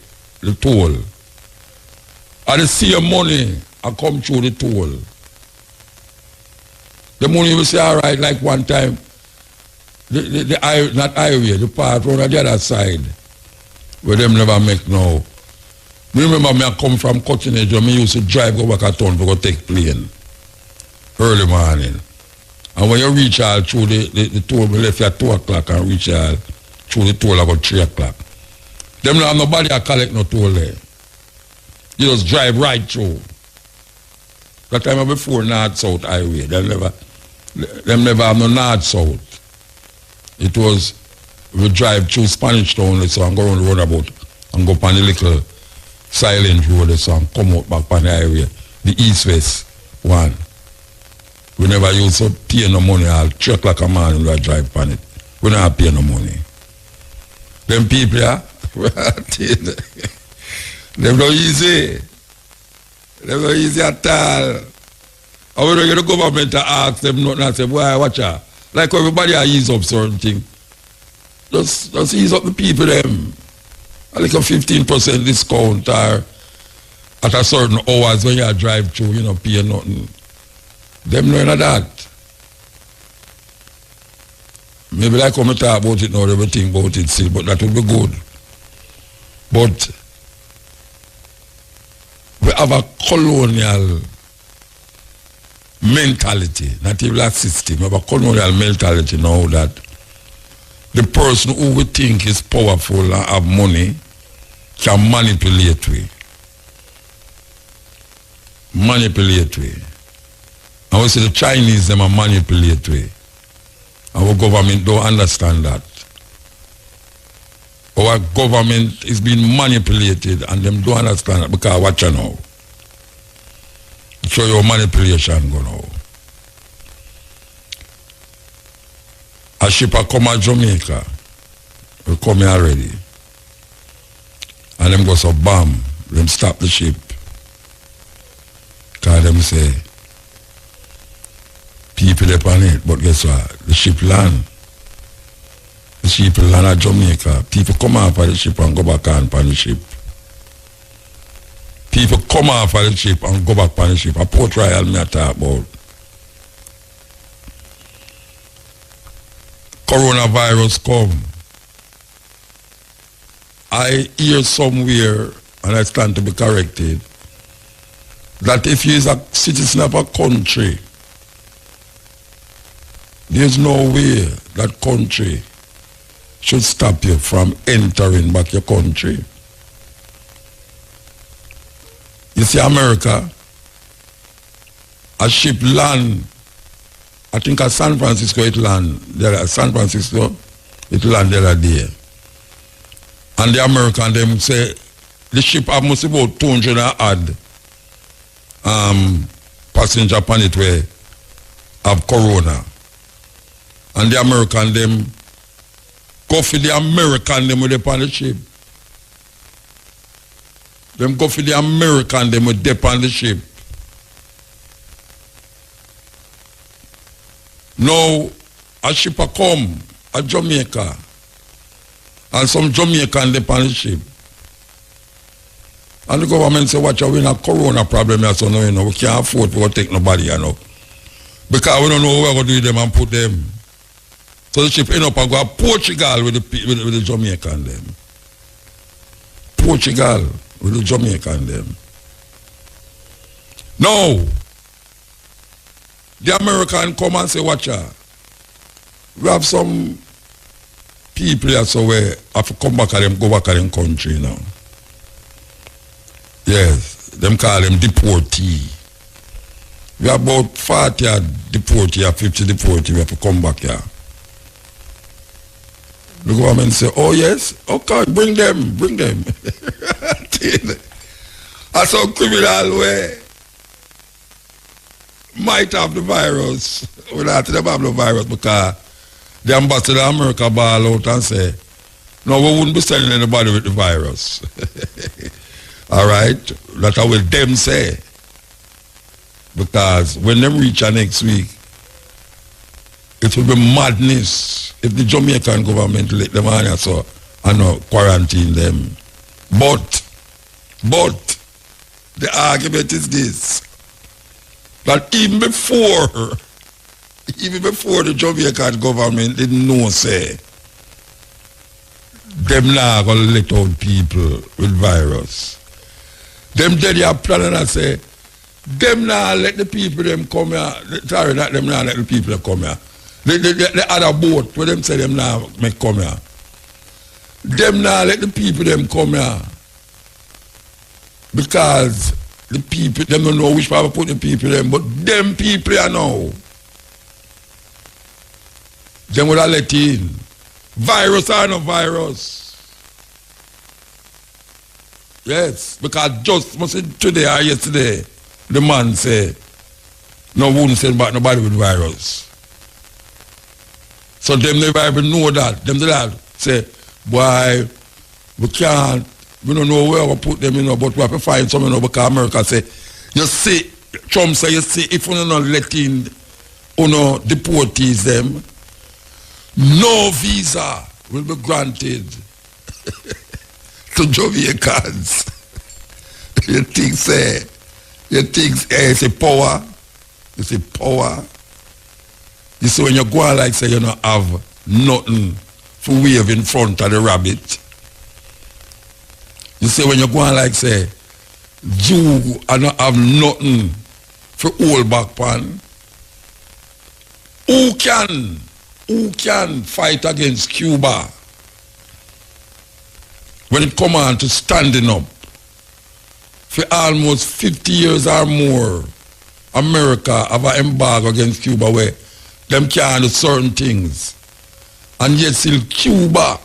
toll. And the same money I come through the toll. The money will say, all right, like one time, not highway, the part on the other side, where them never make now. Me remember me I come from Cottonage and me used to drive go back a town to go take plane. Early morning. And when you reach all through the toll, we left you at 2 o'clock and reach all through the toll about 3 o'clock. Them not have nobody I collect no toll there. You just drive right through. That time before north-south highway. Them never have no north-south. It was, we drive through Spanish Town, so I'm going to run about and go on the little silent road, so and come out back on the highway, the east-west one. We never used to pay no money, all 3 o'clock a morning we drive on it. We don't pay no money. Them people, yeah, them not easy. Them not easy at all. And when you get the government to ask them nothing and say, boy, watch out. Like everybody ease up certain things. Just ease up the people them. Like a 15% discount or at a certain hours when you drive through, you know, pay nothing. Them know that. Maybe like come and talk about it now, everything about it still, but that would be good. But we have a colonial mentality, not even a system. We have a colonial mentality now that the person who we think is powerful and have money can manipulate we. Manipulate we. And we see the Chinese, them are manipulate we. Our government don't understand that. Our government is being manipulated and them don't understand that because watch you now. Show your manipulation go now. a ship a come at Jamaica. We come here already. And them go so bam, them stop the ship. Cause them say, people upon it, but guess what? The ship land. The ship land at Jamaica. People come off of the ship and go back on the ship. People come off of the ship and go back on the ship. A Port Royal me I talk about. Coronavirus come. I hear somewhere, and I stand to be corrected, that if you is a citizen of a country, there's no way that country should stop you from entering back your country. You see, America, a ship land, I think at San Francisco it land, San Francisco, it land the other day. And the American, them say, the ship have must about 200 and odd passenger upon it where have corona. And the American, them go for the American, them with upon the ship. Them go for the American, them with upon the ship. Now, a ship a come, a Jamaica, and some Jamaican they on the ship. And the government say, watch out, we have a corona problem here, so no, you know, we can't afford to take nobody, you know. Because we don't know where we're going to do them and put them. So the ship end up and go to Portugal with the Jamaican them. Portugal with the Jamaican them. Now, the American come and say, watch out. We have some people here so we have to come back and them go back to them country now. Yes, them call them deportee. We have about 40 deportee or 50 deportee we have to come back here. The government say, oh yes, okay, bring them. That's some criminal way might have the virus. We don't have the virus because the ambassador of America ball out and say, no, we wouldn't be sending anybody with the virus. All right? That's what them say. Because when them reach next week, it will be madness if the Jamaican government let them on so and quarantine them. But the argument is this, that even before the Jamaican government didn't know, say, them now going to let out people with virus. Them dead are planning and say, them now let the people them come here. Sorry, not them now let the people come here. The other boat where them say them now make come here. Them now let the people them come here. Because the people, them don't know which part to put the people them, but them people are now. Them would have let in. Virus or no virus. Yes, because just today or yesterday, the man say, no wouldn't send back nobody with virus. So them never even know that. Them say, boy, we can't, we don't know where we put them, but we have to find some, because America say, you see, Trump say, you see, if we not let in, deportees them, no visa will be granted to Jamaicans. You think it's a power. It's a power. You see, when you go on like say you don't have nothing for wave in front of the rabbit. You see, when you go on like say you and not have nothing for hold back pan. Who can fight against Cuba when it comes on to standing up for almost 50 years or more? America have an embargo against Cuba where them can't do certain things, and yet still Cuba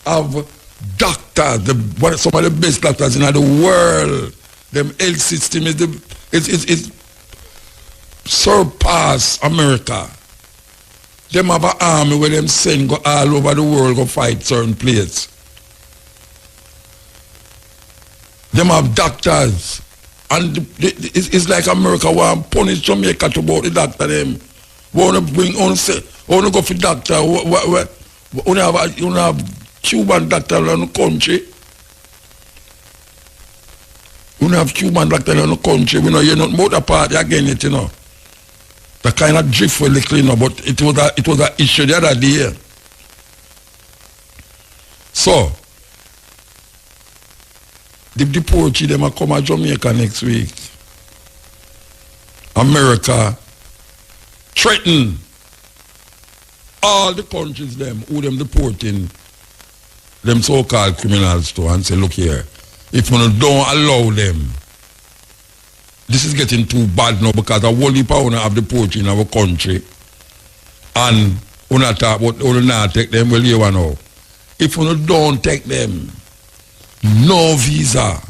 have doctors, some of the best doctors in the world. Them health system is surpass America. Them have an army where them send go all over the world go fight certain places. Them have doctors. And it's like America want to punish Jamaica to about the doctor them. Want to bring on say, want to go for doctor. Want have Cuban doctor in the country. We have Cuban doctor in the country. We know you're not about the party again, you know. The kind of drift will clean up, but it was an issue the other day. So, the deportee them come to Jamaica next week. America threaten all the countries them who them deporting them so-called criminals to and say, look here, if you don't allow them, this is getting too bad now because a whole heap of have deported in our country and we not talk about we not take them. Well, you know, if you don't take them, no visa.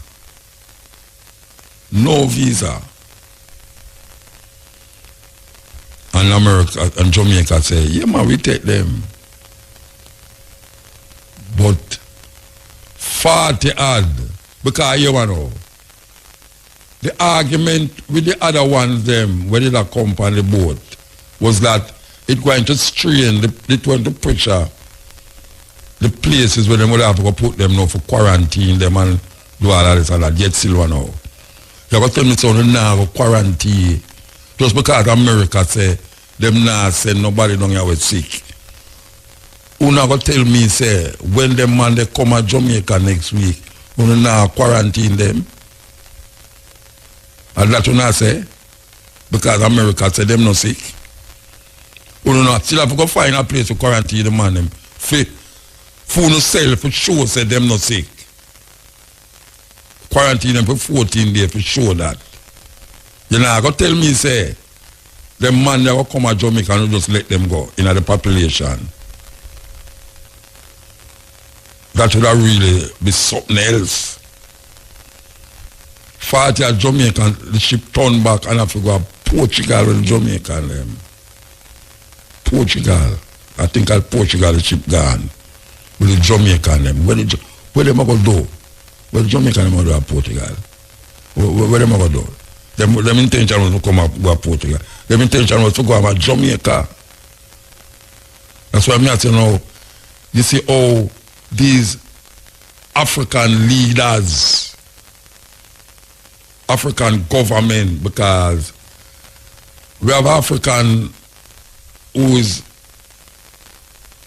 And America and Jamaica say, yeah man, we take them. But 40 odd, because you know, the argument with the other ones them, when they come on the boat, was that it's going to strain the pressure, the places where they would have to put them now for quarantine them and do all of this and that, yet still now. You have to tell me so now quarantine, just because America say, them now send nobody down here with sick. You not going to tell me say, when them man they come to Jamaica next week, you now quarantine them. And that you not say, because America say them no sick. You know, still have to go find a place to quarantine the man them. For no self for sure say them no sick. Quarantine them for 14 days for sure that. You know, I go tell me say, the man that will come to Jamaica and just let them go in the population. That would have really be something else. 40 at Jamaica, the ship turned back and have to go to Portugal with Jamaican them. Portugal. I think at Portugal the ship gone. With the Jamaican them. Where them going to do? Where the Jamaican them going to do at Portugal? Where them going to do? Them intention was to come up go to Portugal. Them intention was to go to Jamaica. That's why I'm saying now, you see how these African leaders, African government, because we have African who is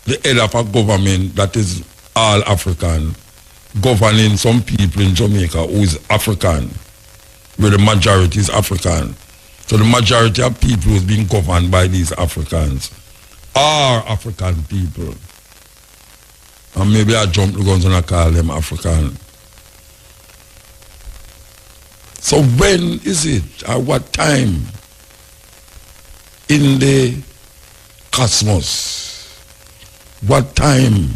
the head of a government that is all African, governing some people in Jamaica who is African, where the majority is African. So the majority of people is being governed by these Africans are African people. And maybe I jump the guns and I call them African. So when is it? At what time in the cosmos? What time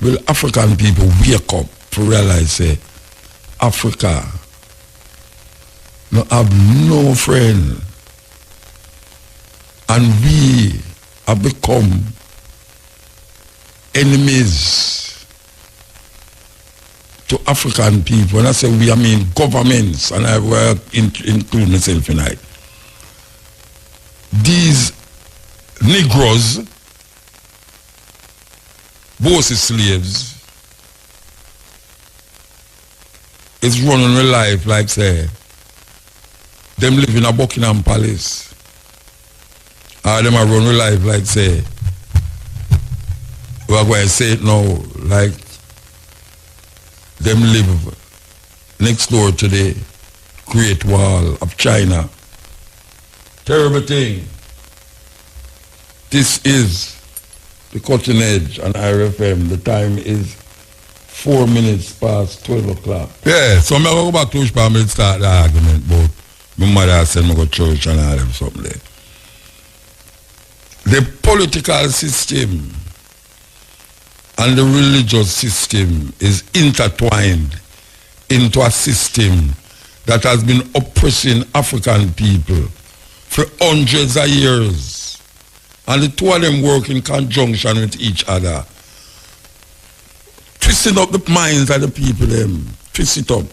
will African people wake up to realize say Africa no have no friend and we have become enemies to African people? When I say we, I mean governments, and I will include myself in it. These Negroes, both slaves, is running their life like say them live in a Buckingham Palace. Or them are running their life like say, we are going to say it now, like them live next door to the Great Wall of China. Terrible thing. This is the Cutting Edge on IRFM. The time is 4 minutes past 12 o'clock. Yeah, so I'm going to go back to which part I start the argument, but my mother said I go to church and all them something there. The political system and the religious system is intertwined into a system that has been oppressing African people for hundreds of years. And the two of them work in conjunction with each other. Twisting up the minds of the people, them. Twist it up.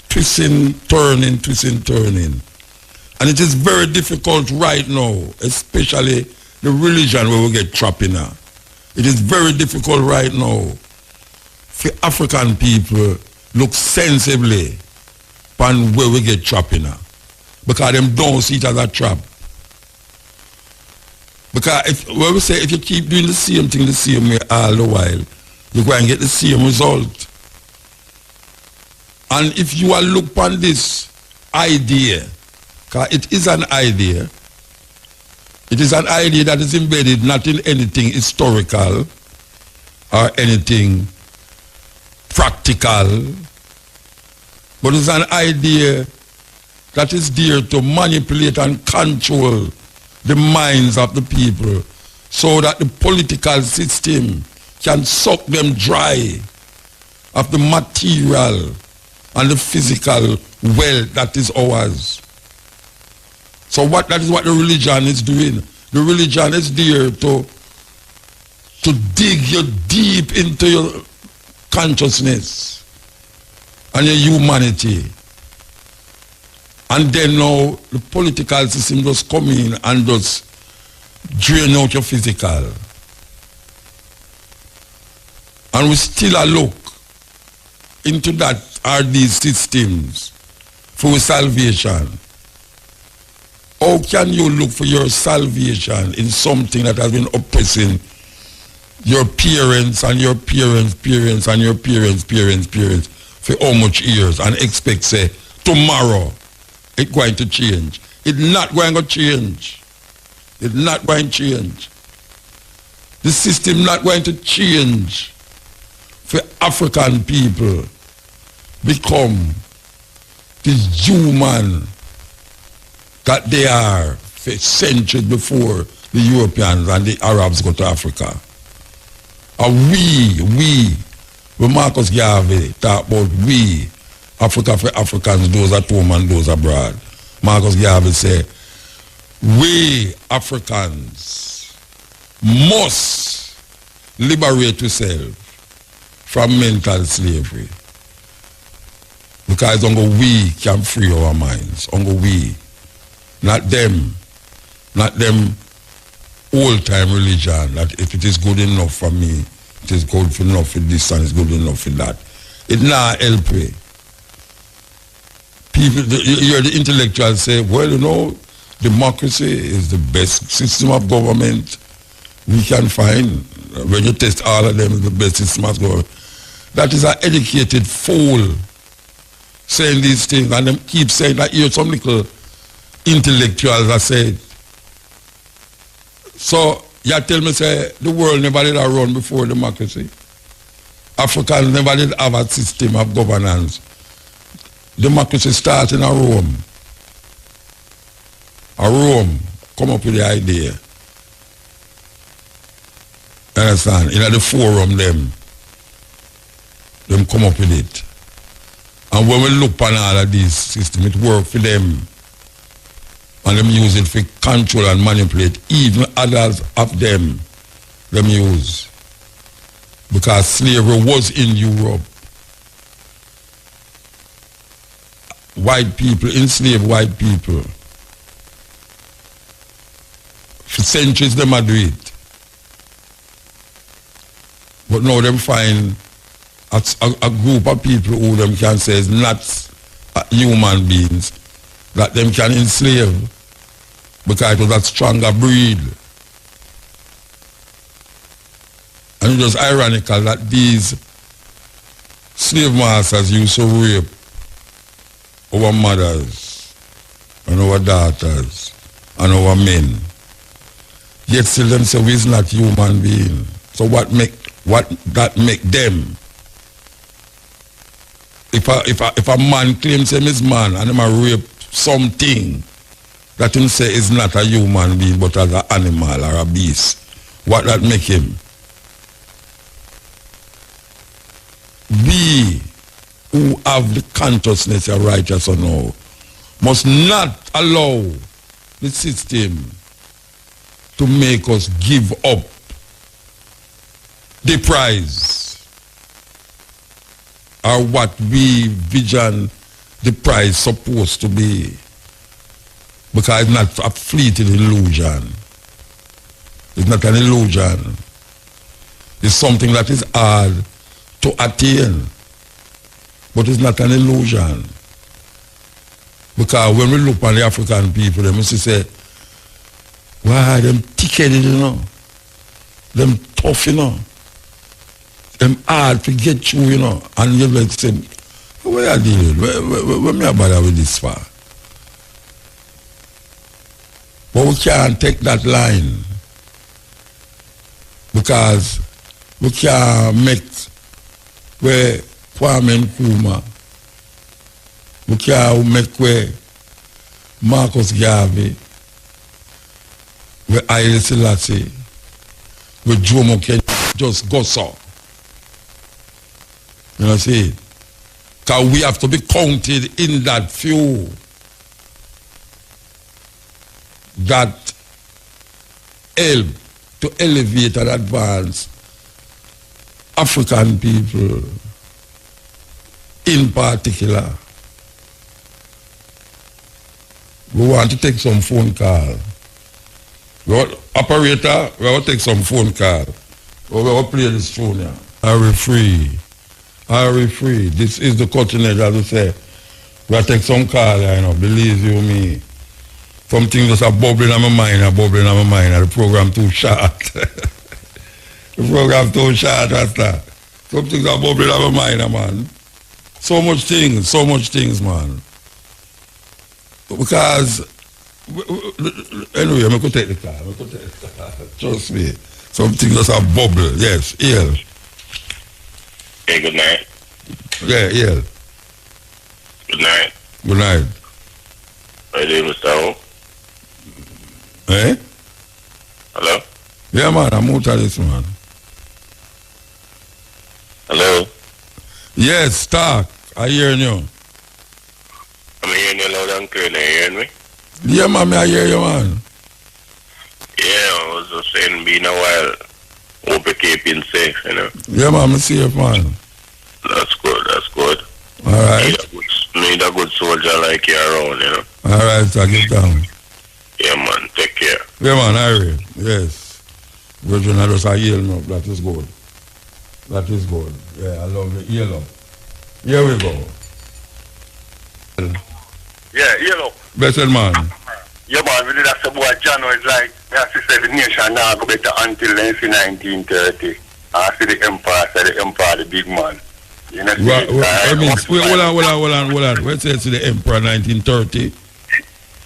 Twisting, turning. And it is very difficult right now, especially the religion where we get trapped in. It is very difficult right now for African people look sensibly upon where we get trapped in. Because them don't see it as a trap. Because when we say if you keep doing the same thing the same way all the while, you're going to get the same result. And if you are look upon this idea, because it is an idea that is embedded not in anything historical or anything practical, but it's an idea that is there to manipulate and control the minds of the people so that the political system can suck them dry of the material and the physical wealth that is ours. So that is what the religion is doing. The religion is there to dig you deep into your consciousness and your humanity. And then now the political system just come in and just drain out your physical. And we still a look into that are these systems for salvation. How can you look for your salvation in something that has been oppressing your parents and your parents' parents and your parents' parents' parents for how much years and expect say tomorrow it's going to change? It's not going to change. It's not going to change. The system not going to change for African people become the human that they are for centuries before the Europeans and the Arabs go to Africa. And when Marcus Garvey talk about we, Africa for Africans, those at home and those abroad, Marcus Garvey say, we Africans must liberate ourselves from mental slavery. Because only we can free our minds. Only we. Not them old-time religion that if it is good enough for me, it is good enough for this and it's good enough for that. It not help me. People, you hear the intellectuals say, well, you know, democracy is the best system of government we can find. When you test all of them, the best system of government. That is an educated fool saying these things, and them keep saying that here some little intellectuals are said. So you tell me say the world never did run before democracy. Africans never did have a system of governance. Democracy starts in a Rome. A Rome come up with the idea. You understand? In the forum them come up with it. And when we look on all of these systems, it works for them. And them use it for control and manipulate. Even others of them use. Because slavery was in Europe. White people, enslaved white people. For centuries them do it. But now them find a group of people who them can say is not human beings that them can enslave because it was a stronger breed. And it was ironical that these slave masters used to rape our mothers and our daughters and our men. Yet still them say we're not human beings. So what that make them? If a man claims him is man and him a rape something that him say is not a human being but as an animal or a beast, what that make him? We who have the consciousness of righteous or no must not allow the system to make us give up the prize or what we vision the prize supposed to be, because it's not a fleeting illusion. It's not an illusion. It's something that is hard to attain, but it's not an illusion. Because when we look at the African people, they must say, wow, them thick-headed, you know. Them tough, you know. Them hard to get through, you know. And you like say, where are you dealing? Where me bother with this far? But we can't take that line. Because we can't make where Kwame Nkrumah, we can't make where Marcus Garvey, where Haile Selassie, where Jomo Kenyatta just go so. You know what I say? Because we have to be counted in that few that help to elevate and advance African people in particular. We want to take some phone call. Operator, we want to take some phone call. We want to play this phone here. Are we free? Are we free? This is the cutting edge, as we say. We want to take some call here, you know, believe you me. Some things just are bubbling on my mind, The program too short. The program too short, Rasta. Some things are bubbling on my mind, man. So much things, man. Because, anyway, I'm going to take the car. Trust me. Some things just are bubble. Yes, yeah. Hey, good night. Yeah. Good night. Good night. How you doing, Mr. O? Eh? Hello? Yeah, man, I'm out of this, man. Hello? Yes, talk. I hear you. I'm hearing you loud and clear. Are you hearing me? Yeah, man, I hear you, man. Yeah, I was just saying, been a while. Hope you keeping safe, you know? Yeah, man, I'm safe, man. That's good. All right. Need a good soldier like you around, you know? All right, so get down. Yeah, man, take care. Yeah, man, I hear. Yes. Virgin, I just heal me up. That is good. Yeah, I love it. Heal up. Here we go. Yeah, yellow. Blessed man. Yeah, man, really that's a boy John is like, as he said, the nation now go better until then see 1930. I see the emperor, the big man. You know, I mean, hold on. Where says the emperor 1930?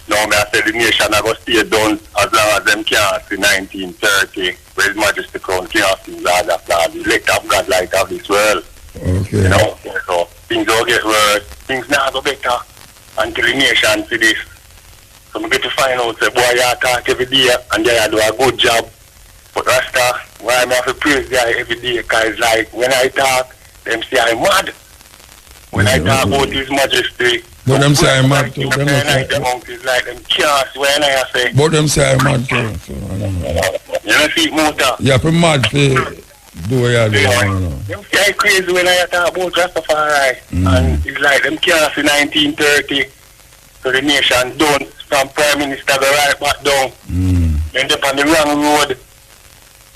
No, I said the nation I go stay down as long as them can't see 1930. Where His Majesty Crown can't see Lord of Lords, the elect of God light of this world. Okay. You know, so things will get worse. Things now go better until the nation see this. So we get to find out, say, boy, you talk every day and they do a good job. But Rasta, why I have to praise guy every day? Because like, when I talk, them say I'm mad. When I talk about His Majesty, but them say I'm mad too. Them like them chaos when I say. But them say I'm mad too. So, I don't know. You know, see, Muta. Yeah, I'm mad to do what you do. Them say crazy when I talk about Rastafari. And it's like them chaos in 1930. So the nation done from Prime Minister go right back down. Then they're on the wrong road.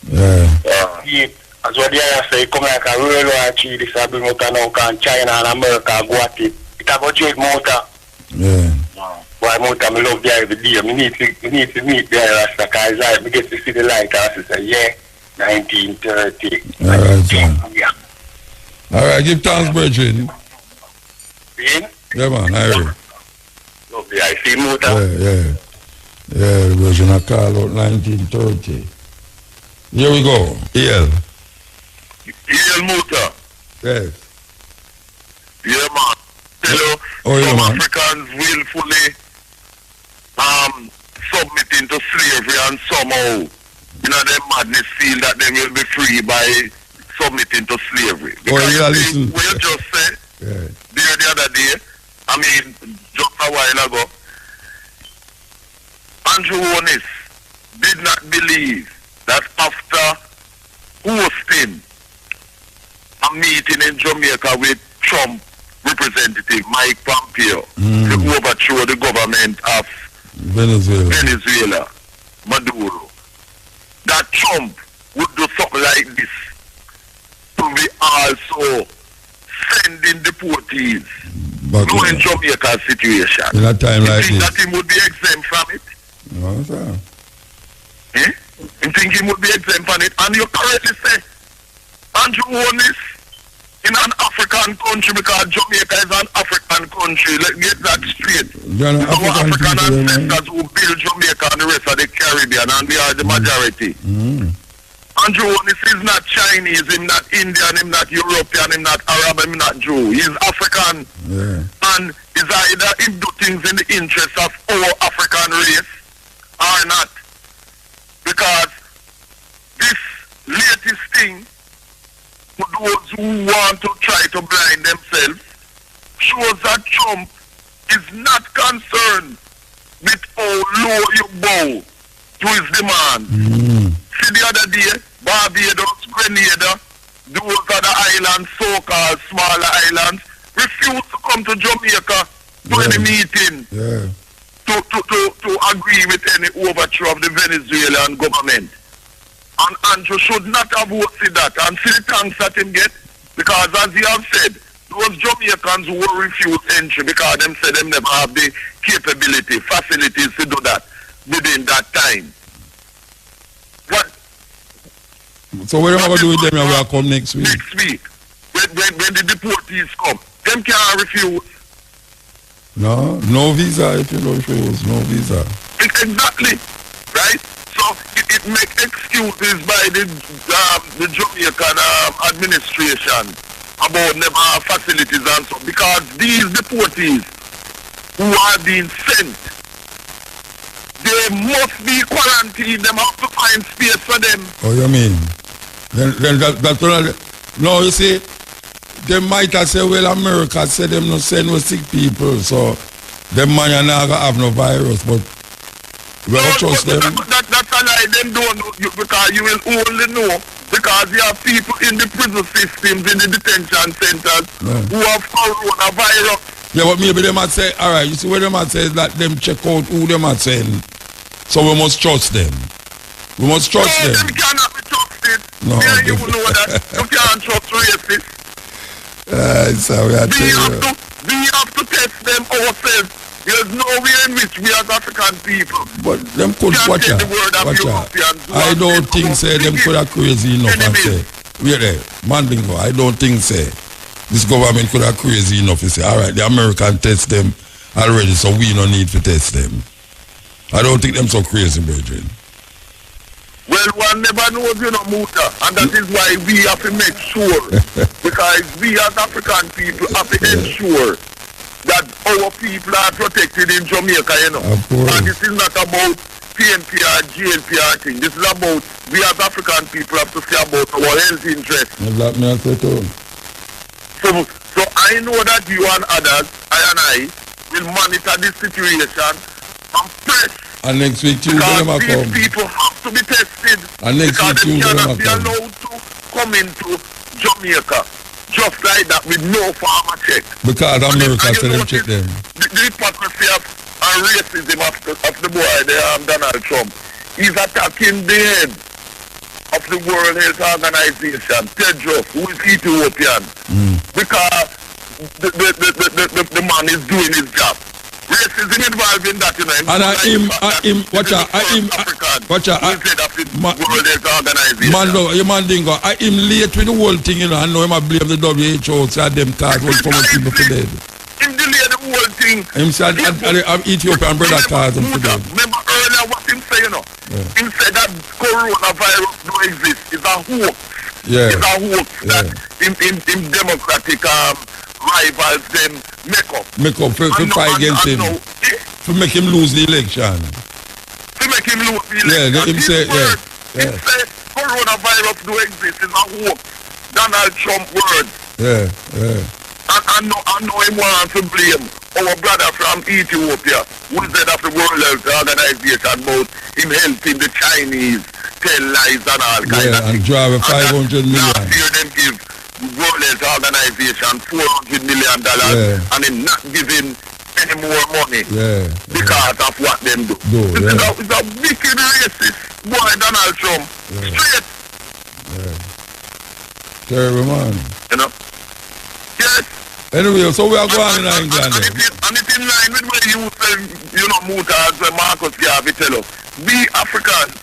Yeah. As what the other say, come like a railway tree, this will bring out now, can China and America go at it. It's about trade motor. Yeah. Why motor, I love there every day. I need to meet there, Rasta, because like, we get to see the light, and I say, yeah, 1930. All right, son. Yeah. All right, give thanks, Bridget. Yeah, man, I hear. Lovely, I see motor. Yeah, the version I call out 1930. Here we go. EL motor. Yes. Yeah, man. Hello. Some Africans willfully submitting to slavery and somehow, you know, them madness feel that they will be free by submitting to slavery. Because listen. What you just said the other day, I mean, just a while ago, Andrew Onis did not believe that after hosting a meeting in Jamaica with Trump representative Mike Pompeo to overthrow the government of Venezuela, Maduro, that Trump would do something like this to be also sending deportees, knowing Jamaica's situation. In a time like this, that he would be exempt from it? No, sir. You think he would be exempt from it? And you correctly say, Andrew Onis in an African country, because Jamaica is an African country. Let's get that straight. Our African ancestors who built Jamaica and the rest of the Caribbean, and we are the majority. Andrew Onis is not Chinese, he's not Indian, he's not European, he's not Arab, he's not Jew. He's African. And is either he do things in the interest of our African race or not. Because this latest thing, for those who want to try to blind themselves, shows that Trump is not concerned with how low you bow to his demand. See the other day, Barbados, Grenada, those other islands, so-called smaller islands, refused to come to Jamaica to any meeting to agree with any overthrow of the Venezuelan government. And Andrew should not have hosted that. And see the thanks that him get, because as you have said, those Jamaicans who will refuse entry because them said them never have the capability, facilities to do that within that time. What? So what am I going to do with them when we come next week? Next week, when the deportees come, them can't refuse. No visa if you don't refuse, no visa. Exactly, right? So it makes excuses by the Jamaican administration about never have facilities and so, because these deportees who are being sent, they must be quarantined. Them have to find space for them. Oh, you mean? Then that's one. No, you see, they might have said, well, America said them no send no sick people, so them man are not gonna have no virus, but we don't trust them. That's a lie. Them don't know you, because you will only know because you have people in the prison systems, in the detention centers who have coronavirus. Yeah, but maybe they might say, all right, you see what they might say is that them check out who they might send. So we must trust them. We must trust them. Them cannot be trusted. No, yeah, you know that. You can't trust racists. So we have to test them ourselves. There's no way in which we as African people. But them could watch out. I don't think say them could have crazy enough and say, wait there, Mandingo, I don't think say this government could have crazy enough to say, all right, the American test them already, so we no need to test them. I don't think them so crazy, brethren. Well, one never knows, Muta, and that is why we have to make sure, because we as African people have to ensure that our people are protected in Jamaica, And this is not about PNP or GNP thing. This is about, we as African people have to say about our health interests. So I know that you and others, I will monitor this situation and press. And next week Tuesday them come. These people have to be tested. And next week Tuesday they cannot be allowed to come into Jamaica just like that with no farmer check. Because America said them check them. The hypocrisy of racism of the boy, Donald Trump. He's attacking the head of the World Health Organization, Tedros, who is Ethiopian. Because the man is doing his job. Racism involved in that, And watch out, Mandingo, I him late with the whole thing, I know him I blame the WHO, so them cars will come people for dead. Him delay the whole thing. Him said, I'm Ethiopian brother cars and for dead. Remember earlier what him say, Him said that coronavirus don't exist. It's a hoax. Yeah. It's a hoax that in democratic rivals them make up for fight against him. To make him lose the election. To make him lose the election. Yeah, him say, Him say coronavirus do exist. It's a hoax. Donald Trump word. Yeah. I know him wants to blame our brother from Ethiopia, who is head of the World Health Organization, about him helping the Chinese tell lies and all kind of and things. drive a 500 million. Last year them give World Health Organization $400 million and him not giving any more money because of what them do. It's a wicked racist boy, Donald Trump. Straight. Terrible man. You know? Yes. Anyway, so we are going in England. And it's in line with where you say, you know, Muta, as Marcus Garvey tell us. We Africans,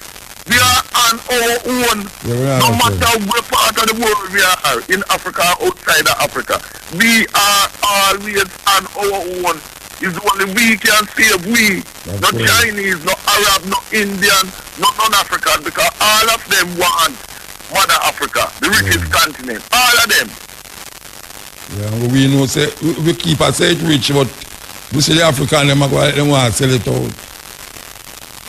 we are on our own. No matter what part of the world we are, in Africa or outside of Africa. We are always on our own. It's only we can save we. No Chinese, no Arab, no Indian, no non-African, because all of them want Mother Africa, the richest continent. All of them. Yeah, we know say we keep us say it rich, but we see the African them want to sell it out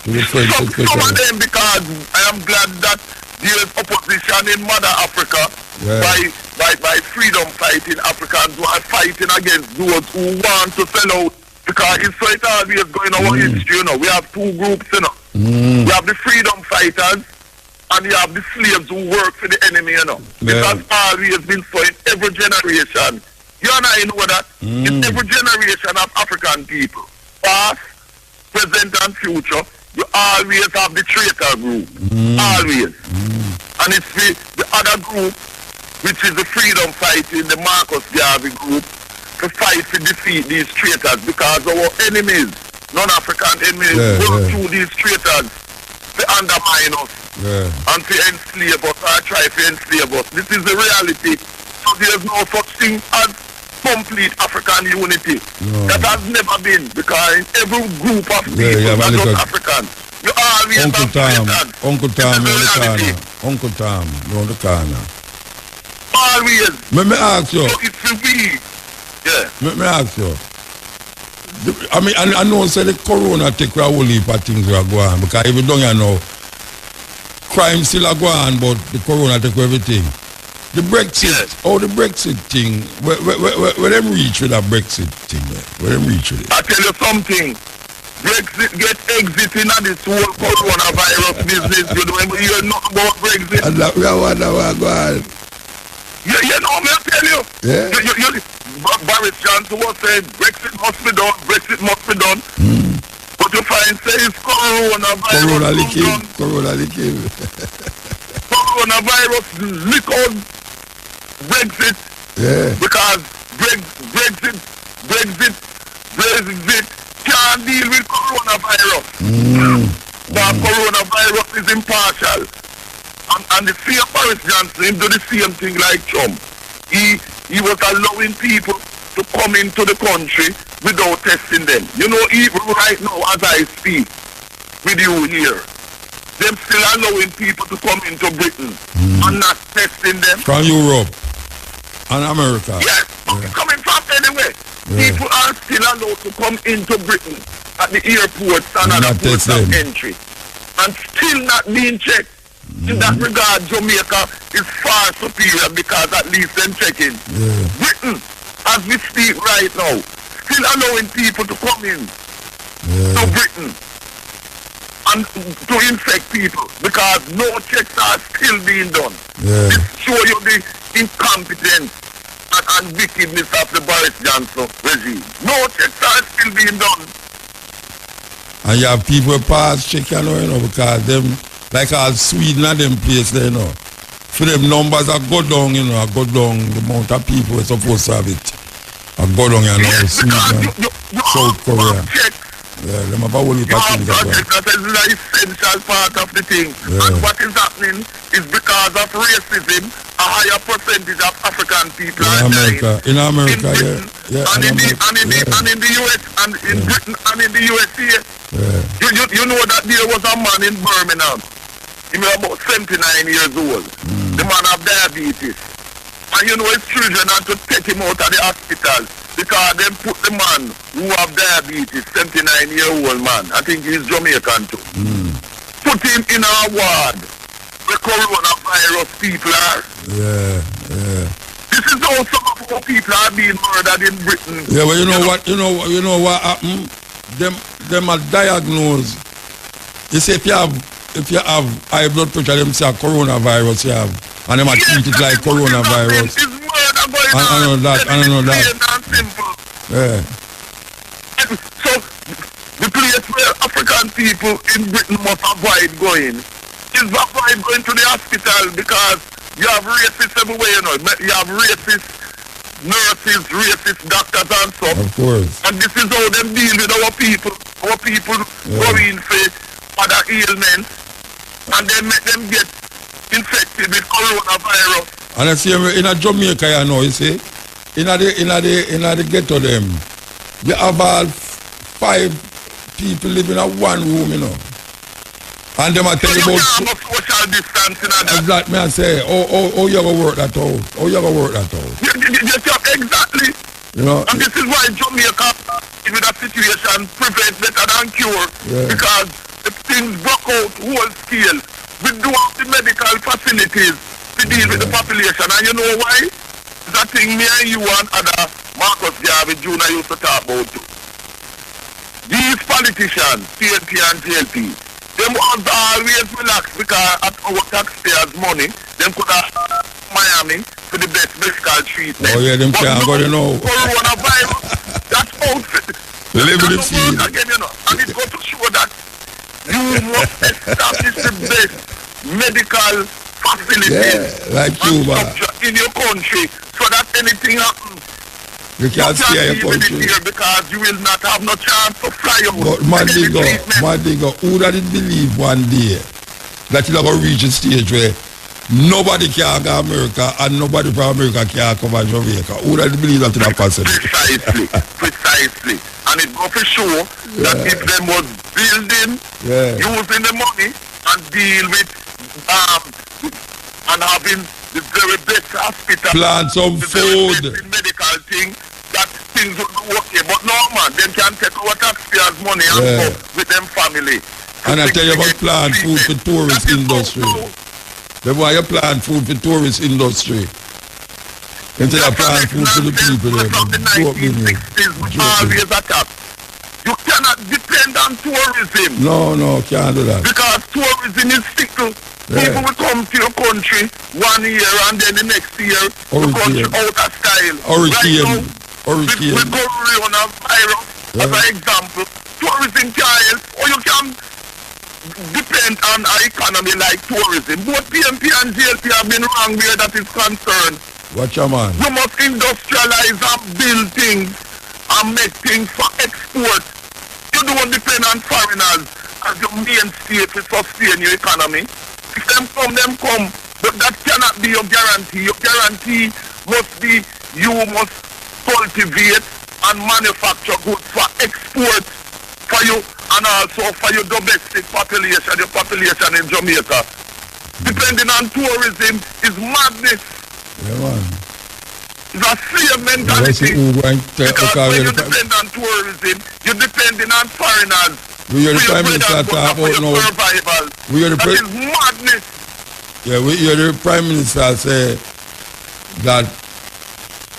to the French especially. Some of them, because I am glad that there is opposition in Mother Africa by freedom fighting Africans who are fighting against those who want to sell out. Because it's so it always going our history, you know. We have two groups, you know. We have the freedom fighters and you have the slaves who work for the enemy, you know. It has always been so in every generation. You and I know that. In every generation of African people, past, present and future, you always have the traitor group. Always. And it's the other group, which is the freedom fighting, the Marcus Garvey group, to fight to defeat these traitors, because our enemies, non-African enemies, work through these traitors to undermine us and to enslave us or try to enslave us. This is the reality. So there's no such thing as complete African unity. That has never been, because in every group of people, not just Africans, you always have traitors. Uncle Tom, Uncle Tom, on the corner. Always. Let me ask you. So it's we. Yeah. Let me ask you. I mean, I know say the corona take a whole heap of things are going on, because if you don't know, crime still are going on, but the corona take everything. The Brexit, the Brexit thing, where them reach with that Brexit thing? Where them reach with it? I tell you something. Brexit get exiting at this whole coronavirus business. You don't even hear nothing about Brexit. And that we are wonder what going on. You know me, I tell you. Yeah. Boris Johnson was saying Brexit must be done, Brexit must be done. But you find say it's coronavirus. Corona leaking. Coronavirus lick out Brexit. Yeah. Because Brexit can't deal with coronavirus. But coronavirus is impartial. And the same Boris Johnson do the same thing like Trump. He was allowing people to come into the country without testing them. You know, even right now as I speak with you here, them still allowing people to come into Britain and not testing them. From Europe and America. Yes, coming from anywhere. People are still allowed to come into Britain at the airports and other ports of entry and still not being checked. In that regard, Jamaica is far superior, because at least them checking. Britain, as we speak right now, still allowing people to come in to Britain and to infect people, because no checks are still being done. This show you the incompetence and wickedness of the Boris Johnson regime. No checks are still being done. And you have people pass check, you know, because them, like all Sweden and them place there, you know. For them numbers are go down, you know, go down, the amount of people are supposed to have it. And go down, you know, Sweden and South Korea. Yeah, them have a whole heap of things. That is the essential part of the thing. And what is happening is because of racism, a higher percentage of African people are dying. In America, and in the US, and in Britain, and in the USA. You know that there was a man in Birmingham. He was about 79 years old. The man have diabetes. And you know his children had to take him out of the hospital because they put the man who have diabetes, 79-year-old man, I think he's Jamaican too, put him in a ward where coronavirus people are. The This is how some of our people are being murdered in Britain. Yeah, but you know what happened? Them are diagnosed. You see, if you have high blood pressure, them say coronavirus you have, and them are treat it like coronavirus. It's murder going I know on. that. I know that. Plain and simple. Yeah. So the place where African people in Britain must avoid going is avoid going to the hospital, because you have racists everywhere, you know. You have racist nurses, racist doctors and so. Of course. And this is how them deal with our people. Our people going for other ailments, and then make them get infected with coronavirus. And I see in a Jamaica, you know, you see, in the ghetto them, you have all 5 people living in one room, you know. And them I tell you about social distancing and that. Exactly, I say, oh, you gonna work that out? Oh, you gonna work that out? Exactly. You know. And this is why Jamaica, with a situation, prevent better than cure. Yeah. Because if things broke out whole scale, we do have the medical facilities to deal with the population. And you know why? That thing me and you and other Marcus Garvey Jr. used to talk about too. These politicians, PNP and JLP, them was always relaxed because at our taxpayers' money, them could have Miami for the best medical treatment. Oh yeah, them can't go, you know. Coronavirus, that's outfit. Live in the field. Again, you know, and it's going to show that you must establish the best medical facilities like Cuba in your country, so that anything happens, you can't scare your country. Because you will not have no chance to fly out. But Madigo, who that did believe one day that you're going to reach a stage where nobody can go to America and nobody from America can come to Jamaica? Who that believe that is possible? Precisely. And it goes to show that if them was building, using the money and deal with and having the very best hospital, plant some food, medical thing, that things would be okay. But no man, them can take our taxpayers' money and go with them family. And I tell you about plant food for tourist industry. They want you plant food for tourist industry. Instead of plant food for the people. From the 1960s, we always attack. You cannot depend on tourism. No, can't do that. Because tourism is fickle. People will come to your country 1 year and then the next year the country out of style. Hurricane. With coronavirus as an example, tourism can help, or you can depend on our economy like tourism. Both PMP and JLP have been wrong where that is concerned. Watch your man. You must industrialize and build things and make things for export. You don't depend on foreigners as your mainstay to sustain your economy. If them come, but that cannot be your guarantee. Your guarantee must be you must cultivate and manufacture goods for export for you and also for your domestic population, your population in Jamaica. Depending on tourism is madness. Yeah, man. It's a slave mentality. Because when you depend on tourism, you're depending on foreigners. We are the Prime Minister talk about now. That is madness. Yeah, we hear the Prime Minister say that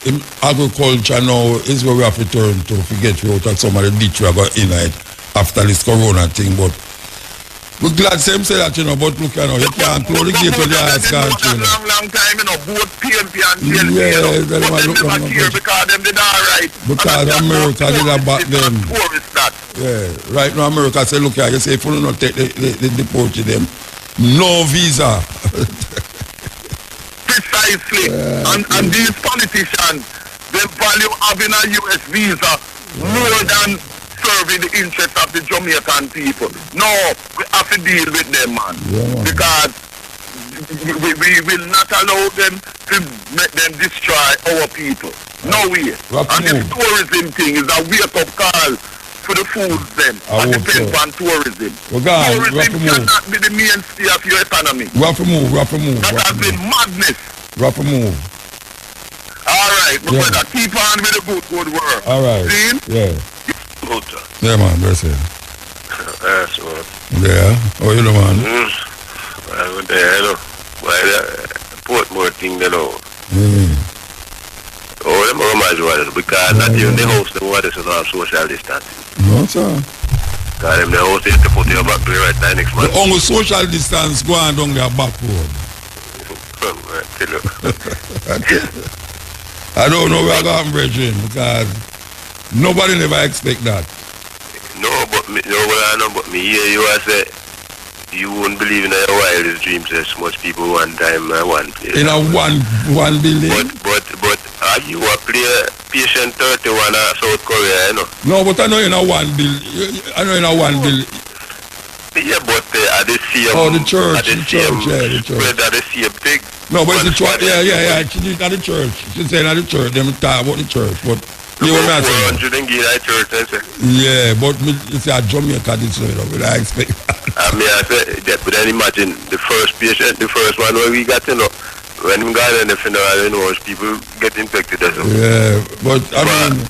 in agriculture now is where we have to turn to forget we out of some of the ditch we are going in it after this corona thing. But we're glad same say that, you know, but look, you know, you can't close the gate to the highest country. Long time, you know, both PMP and JLP, you know, but them never care because them did all right. Because America did that back then. Yeah, right now America say, look here, you say if you don't take the deport them, no visa. Precisely. And these politicians, they value having a US visa more than serving the interests of the Jamaican people. No, we have to deal with them, man. Yeah. Because we will not allow them to make them destroy our people. No way. And the tourism thing is a wake-up call for the fools then. And depends on tourism. Tourism cannot be the mainstay of your economy. We have to move. That has been madness. We have to move. Alright, my brother, keep on with the good work. Alright. See? Yeah. Good. Yeah, man, that's it. That's what. Yeah. How you doing, man? Well, there, you know. Well, Portmore thing, you know. casual because not even the house the water is all social distance. No, sir. Because them the house is to put your back to the right time next The month. only social distance go on down their back road. Tell you. I don't know where I got brethren because nobody never expect that. No, but me, no, well, I know, but me hear you I say you won't believe in your wildest dreams. There's much people one time one place. In a one building. But you a player patient 31 South Korea, you know. No, but I know in a one building. I know in a one building. Yeah, but at the same. Oh, the church, at the the church, same, yeah, the church. Spread at the same thing. No, but it's the One church. Yeah. She did at the church. She said at the church. Them talk about the church, but you were not saying. 400 and get that church, I say. Yeah, but me, it's a Jamaica this way, but I expect. I mean, I say that, but then imagine the first patient, the first one where we got, you know, when we got in the funeral, you know, people get infected as well. Yeah, but I mean,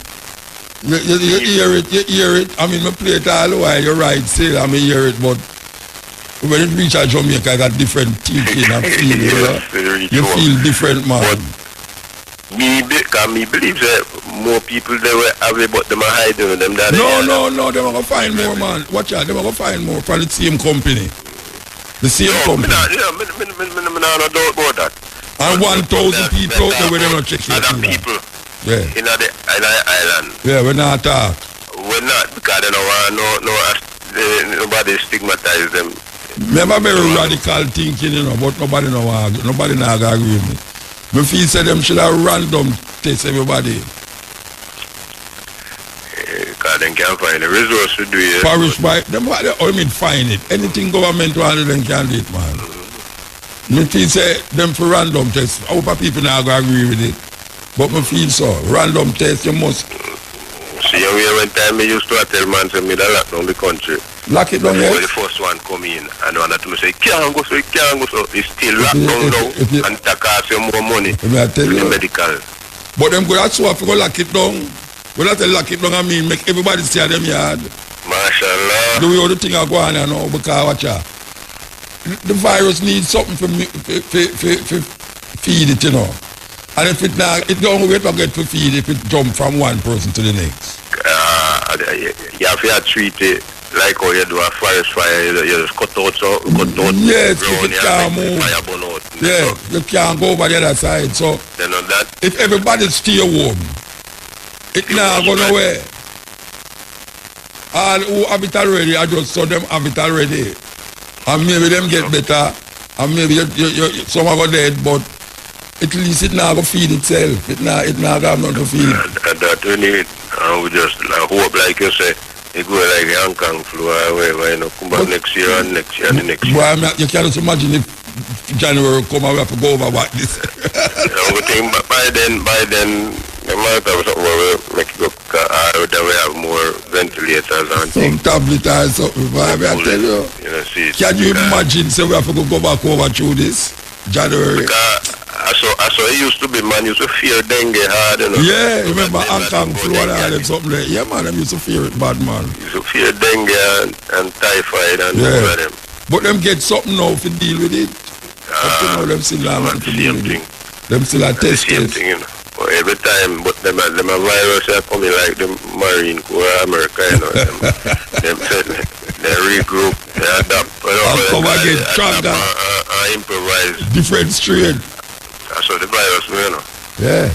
you hear it. I mean, I play it all the while. You're right, still. I mean, hear it, but when it reach a Jamaica, I got different thinking and feeling. Yes, you feel different, man. But me believe that more people they were away, but them are hiding them. That No, they're going to find more, man. Watch out, they're going to find more from the same company. The same company. I don't know about that. And 1,000 people out there where they're not checking. Other people in the island. Yeah, we're not talk. We're not, because they don't want nobody stigmatize them. Remember very radical thinking, you know, but nobody not agree with me. Me feel say them should have random test everybody. Because they can't find the resource to do it. Parish by them what I mean find it. Anything government want to them can do it, man. Me feel say them for random test. I hope people not gonna agree with it. But me feel so. Random test you must. See when time me used to tell man say me that lock down the country. Lock it down, yes? The first one come in and one that me say can't go so it's still locked down now and that cost you more money for the medical. But them go that's why if you go lock it down. When I tell lock it down I mean make everybody stay at them yard. Mashallah. The way all the thing are going on now because watch out. The virus needs something for feed it, you know. And if it now, it don't wait to get to feed if it jump from one person to the next. You have to treat it like how you do a forest fire. You just cut out. Yes, if it can't move. Fire burn out. Yeah, you can't go over the other side. So then on that, if everybody stay warm, it now go nowhere. All who have it already, I just saw them have it already. And maybe them get better. And maybe some are go dead, but at least it now go feed itself. It now got nothing to feed. That we need. And we just hope, like you say, it go like Hong Kong flu or whatever, you know, come back next year and next year and the next year. Boy, you can't just imagine if January come and we have to go over what this. I think by then, the might have something where we make it go, that we have more ventilators and some tablet or something, boy, I tell you. Can you imagine, say we have to go back over through this January? I saw it used to be, man, used to fear dengue hard, you know. Yeah, remember Hong Kong flu and all them something there. Yeah, man, them used to fear it bad, man. Used to fear dengue and typhoid and all of them. But them get something now to deal with it. Up to now, them still have to deal with it. Them still are test same thing, you know. But every time, but them a virus are coming like the Marine Corps America, you know. They regroup, they adapt. And come again, stronger. Improvise. Different strain. So the virus, you know. Yeah.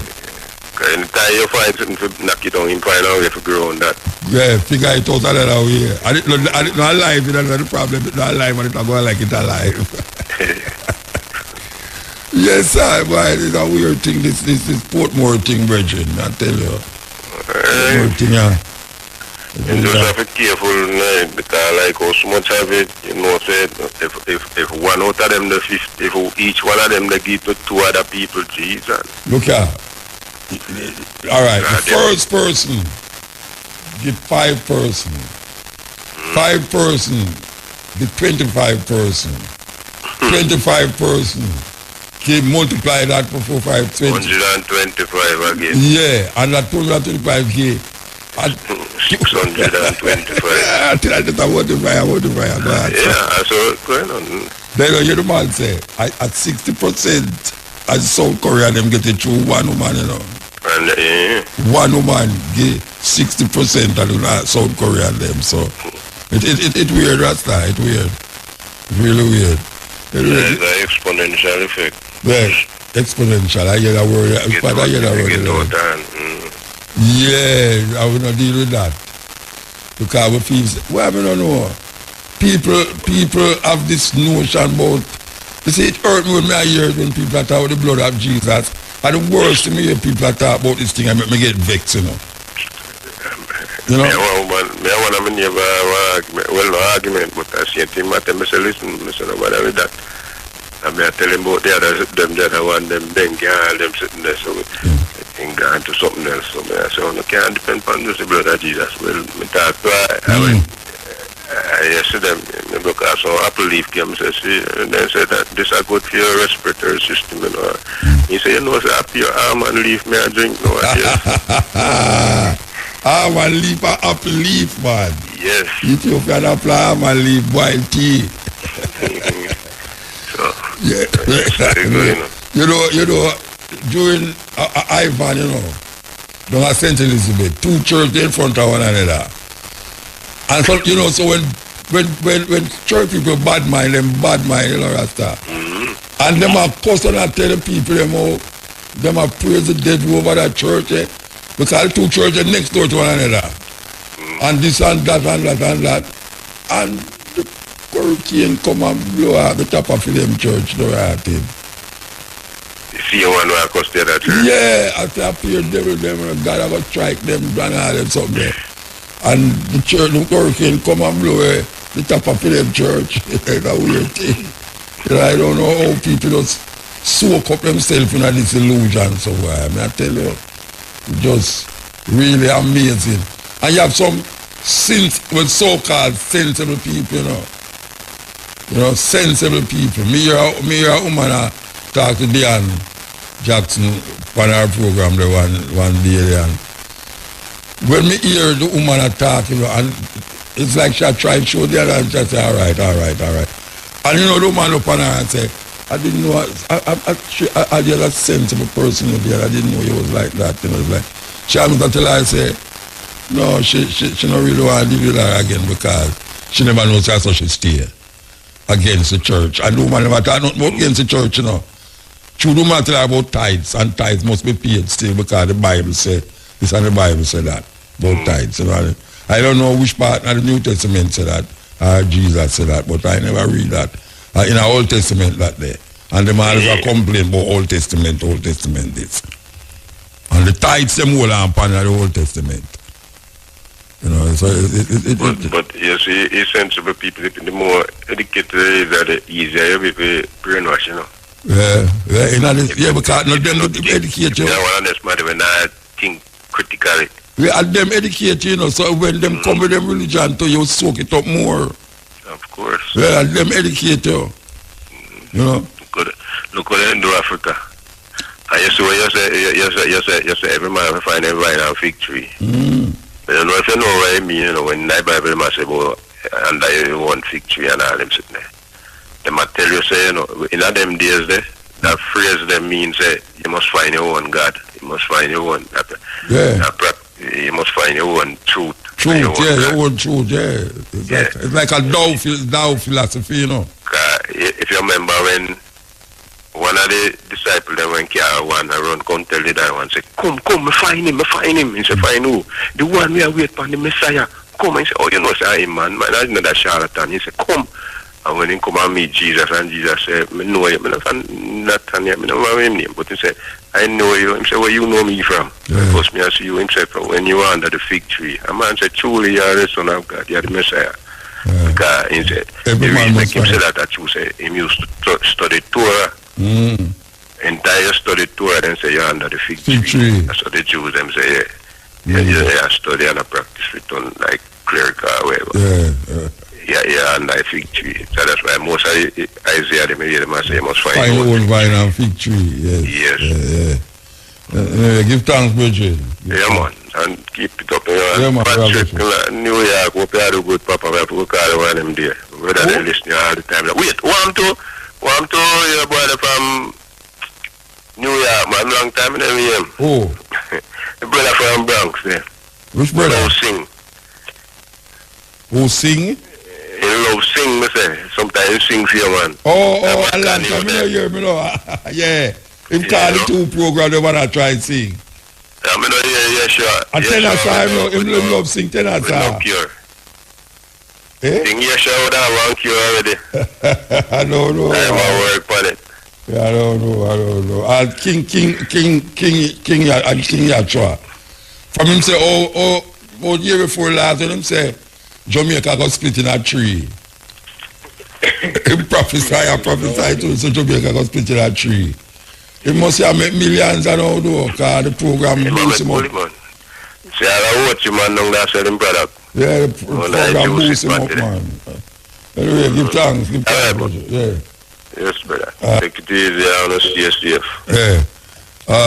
Because anytime you find something to knock it down, you find out if you grow on that. Yeah, figure it out another way. And it's not alive, that's the problem. It's not alive and it's not going like it's alive. Yes, sir, boy, it's a weird thing. This Portmore thing, brethren, I tell you. Portmore thing, yeah. You just have to be careful, because like how so much of it, you know, say, if one out of them, if each one of them, they give to two other people, Jesus. Look here. All right, the first person, get 5 person. 5 person, the 25 person. 25 person. Okay, multiply that for 4, 5, 20. 125 again. Yeah, and that 225K. 625. I tell you that I want to buy. Yeah, so going on. Then you hear the man say, at 60%, as South Korea, them get it through one woman, you know. And one woman gave 60% of the South Korea and them. So it weird, Rasta. It weird. Really weird. It's an exponential effect. Well, exponential. I hear that word. I hear that word. Yeah, I will not deal with that. Because we feel, well, I don't know. People have this notion about, you see, it hurt me when I hear it when people talk about the blood of Jesus. And the worst to me when people talk about this thing, I make me get vexed, you know. You know? I want to never no argument, but I see a thing, I say, listen, no matter with that. I mean, I tell them about the other one, them sitting there, so and gone to something else. So I say, no, can't depend on the blood of Jesus. Well, I talk to I see them, because so apple leaf came, and they said that this is good for your respiratory system, you know. He said, you know, say, up your arm and leaf, may I drink no idea. Arm and leaf, apple leaf, man. Yes. Ethiopian apple, arm and leaf, boiled tea. So, yeah. You know, during Ivan, you know, down at St. Elizabeth, two churches in front of one another. And so, you know, so when church people bad mind, you know, Rasta. And them are cussing and tell the people them are praise the devil over that church, because the two churches next door to one another. And this and that and that and that. And the hurricane come and blow out the top of them church, the right thing. You see one who cuss the other church? Yeah, after I appear devil, God I go strike them and all them something. And the church, the hurricane come and blow the top of them church. It's a weird thing. You know, I don't know how people just soak up themselves in this illusion. So I tell you, just really amazing. And you have some so-called sensible people, you know. You know, sensible people. Me or a woman talk to Diane Jackson on our program there one day, and when me hear the woman talk, you know, and it's like she tried to show the other and she say, all right. And you know, the woman up on her and say, I didn't know, I had a sensible person there, I didn't know he was like that, you know, it's like, she has to tell her, I say, no, she don't really want to live with her again because she never knows how she stay against the church. And the woman never talk nothing about against the church, you know. She don't tell her about tithes, and tithes must be paid still because the Bible said, this and the Bible said that, about tithes, you know. I don't know which part of the New Testament said that, or Jesus said that, but I never read that. In our Old Testament that there. And them always complain about Old Testament this. And the tithes them all on upon the Old Testament. You know, so but you see, it's sensible people, the more educated they are, the easier you be brainwash, you know. Yeah, because not them educate you. Yeah, one of them matter when I think critically. Yeah, and them educate you know, so when them come with them religion to you, soak it up more. Of course. Yeah, and them educate you. You know. Look what they do Africa. And you say every man will find a vine and fig tree. But you know, if you know what I mean, you know, when the Bible must say about under one fig tree and all them sitting there. They might tell you, say, you know, in them days there, that phrase them means say, you must find your own God. You must find your own you must find your own truth. Your own truth, yeah. It's like a Tao philosophy, you know. If you remember when one of the disciples that went carry one around, come tell the other one, say, come, me find him. He say, find who? The one we are waiting for the Messiah. Come, and say, oh, you know, say, hey, man, that's not a charlatan. He say, come. And when he come and meet Jesus, and Jesus said, I know you, I know his name, but he said, I know you. He said, where you know me from? Because me I see you. He said, when you are under the fig tree. A man said, truly you are the Son of God, you are the Messiah. Because he said, the reason him say that you say, he used to study Torah. Entire study Torah, then say, you're under the fig tree. That's what the Jews them say, yeah, study and practice it on like clerical or whatever. Yeah, and I fig tree. So that's why most of Isaiah, they hear them and say, you must find your own vine and fig tree. Yes. Give thanks, Bridget. Yeah, man. And keep it up. Patrick, New York, hope you had a good papa. We have to call one of them there. Whether they listen all the time. Wait, want to hear boy from New York, man. Long time in the Oh. The brother from Bronx there. Which brother? Who sing. Who sing? He love sing, me say. Sometimes he sing for you, man. Oh, a long time. Me know. Yeah. Him call the two program, they want to try and sing. Yeah, me know, yeah, sure. And tenor side, him love sing tenor side. No cure. Eh? Sing, yeah, sure, that one cure already. I don't know. I want to work on it. Yeah, I don't know. King Yachua. From him say, about year before last, when him say, Jamaica got split in a tree. Him prophesy too, so Jamaica got split in a tree. He must have made millions and all though, because the program boosts him up. See, I watch him, man, down there selling product. Yeah, the program boosts him up, man. Anyway, give thanks. Yeah. Yes, brother. Take it easy and stay safe. Yeah.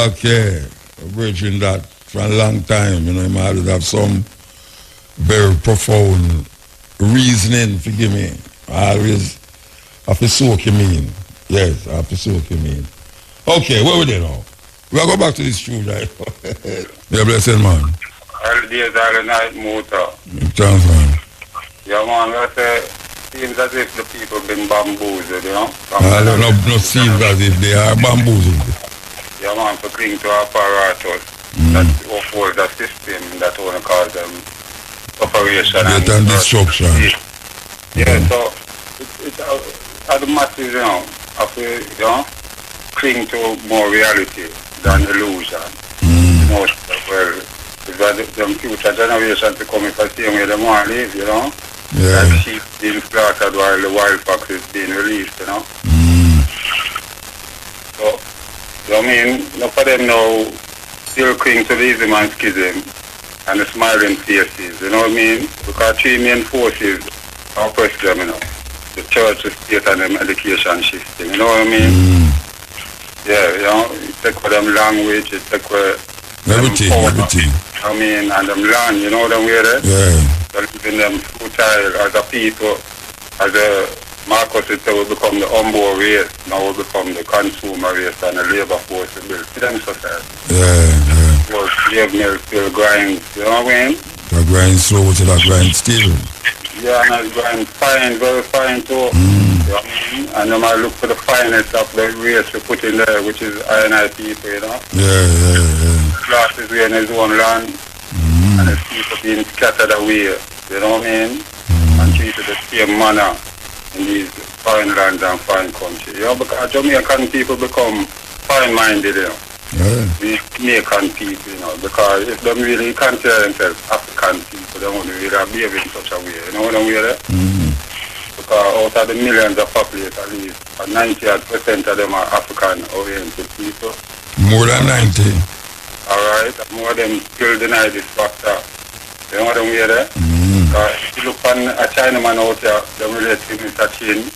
Okay. Bridging that for a long time, you know, you might have some very profound reasoning, forgive me. I always have to soak him in. Yes, I have to soak him in. Okay, where we there now? We'll go back to this tune, right? Yeah, blessed man. All the days, all the night, motor. Thanks, man. Yeah, man, I say, seems as if the people been bamboozled, you know? No seems as if they are bamboozled. Yeah, man, to cling to apparatus that uphold the system that only cause them operation and destruction. Yeah, so it's the masses, you know, have to, you know, cling to more reality than illusion. You know, well, if the future generation to come if I see where they want to live, you know? Yeah. Like sheep being slaughtered while the wild fox is being released, you know? So, you know what I mean? Enough of them now still cling to the easy man schism and the smiling faces, you know what I mean? Because three main forces oppress them, you know? The church, the state, and them education system, you know what I mean? Yeah, you know, it take with them language, it take with everything. I mean, and them land, you know them way there? Yeah. They're living them futile as a people, as a Marcus said, will become the humble race, now will become the consumer race and the labor force to build to them society. Yeah. Well, slave mill still grinds, you know what I mean? That grind slow to that grind still. Yeah, and that grind fine, very fine too. You know what I mean? And they might look for the finest of the race we put in there, which is I people, you know? Yeah. Class is in his own land, and his people being scattered away, you know what I mean? And treated the same manner in these foreign lands and foreign countries. You know, because Jamaican people become fine-minded, you know. The Jamaican people, you know, because if they really consider themselves African people, they won't really behave in such a way, you know what I mean? Because out of the millions of population, at least 98% of them are African-oriented people. More than 90. Alright, more of them still deny this factor. You know what I mean? If you look on a Chinaman out here, they relate to Mr. Chin.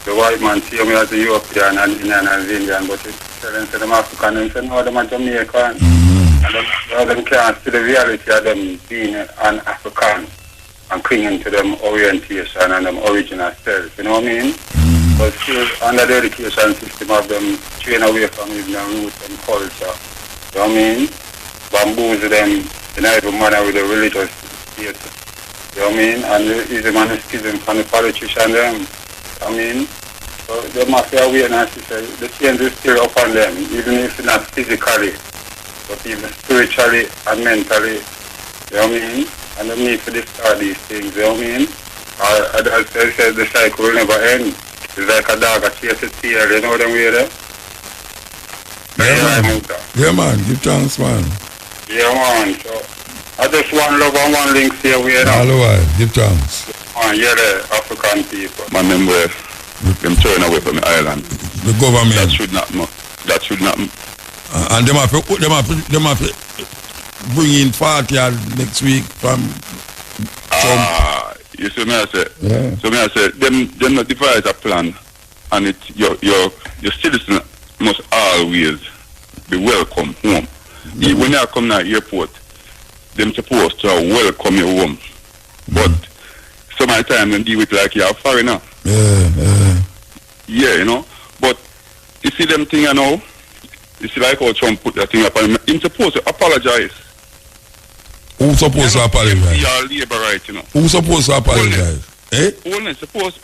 The white man see him as a European and Indian and Indian, but it's telling to them African and say, no, them are Jamaican. And them can't see the reality of them being an African and clinging to them orientation and them original self, you know what I mean? But still, under the education system of them, train away from their roots and culture, you know what I mean? Bamboozle them in every manner with the religious state. You know what I mean? And the monistism from the politician them. I mean, so they must be awareness, the change is still upon them, even if it's not physically, but even spiritually and mentally. You know what I mean? And the need for to start these things, you know what I mean? As I said, the cycle will never end. It's like a dog that chases its tail, you know what I mean? Yeah, man. Give thanks, man. Yeah, man. So, I just one love and one link here, we are. Hello, give thanks. Yeah, the African people. My member, them turn away from the island. The government. That should not. And them have to bring in 40 next week from you see me I say. Yeah. So me I say them not devise a plan, and it your citizen must always be welcome home. Even when you come to the airport, them supposed to welcome you home. But some of the time they deal with like you're a foreigner. Yeah, you know. But you see them thing you know, you see like how Trump put that thing up and him supposed to apologize Who's supposed to apologize? Your labor right, you know. Who's supposed to apologize? Eh? Owners supposed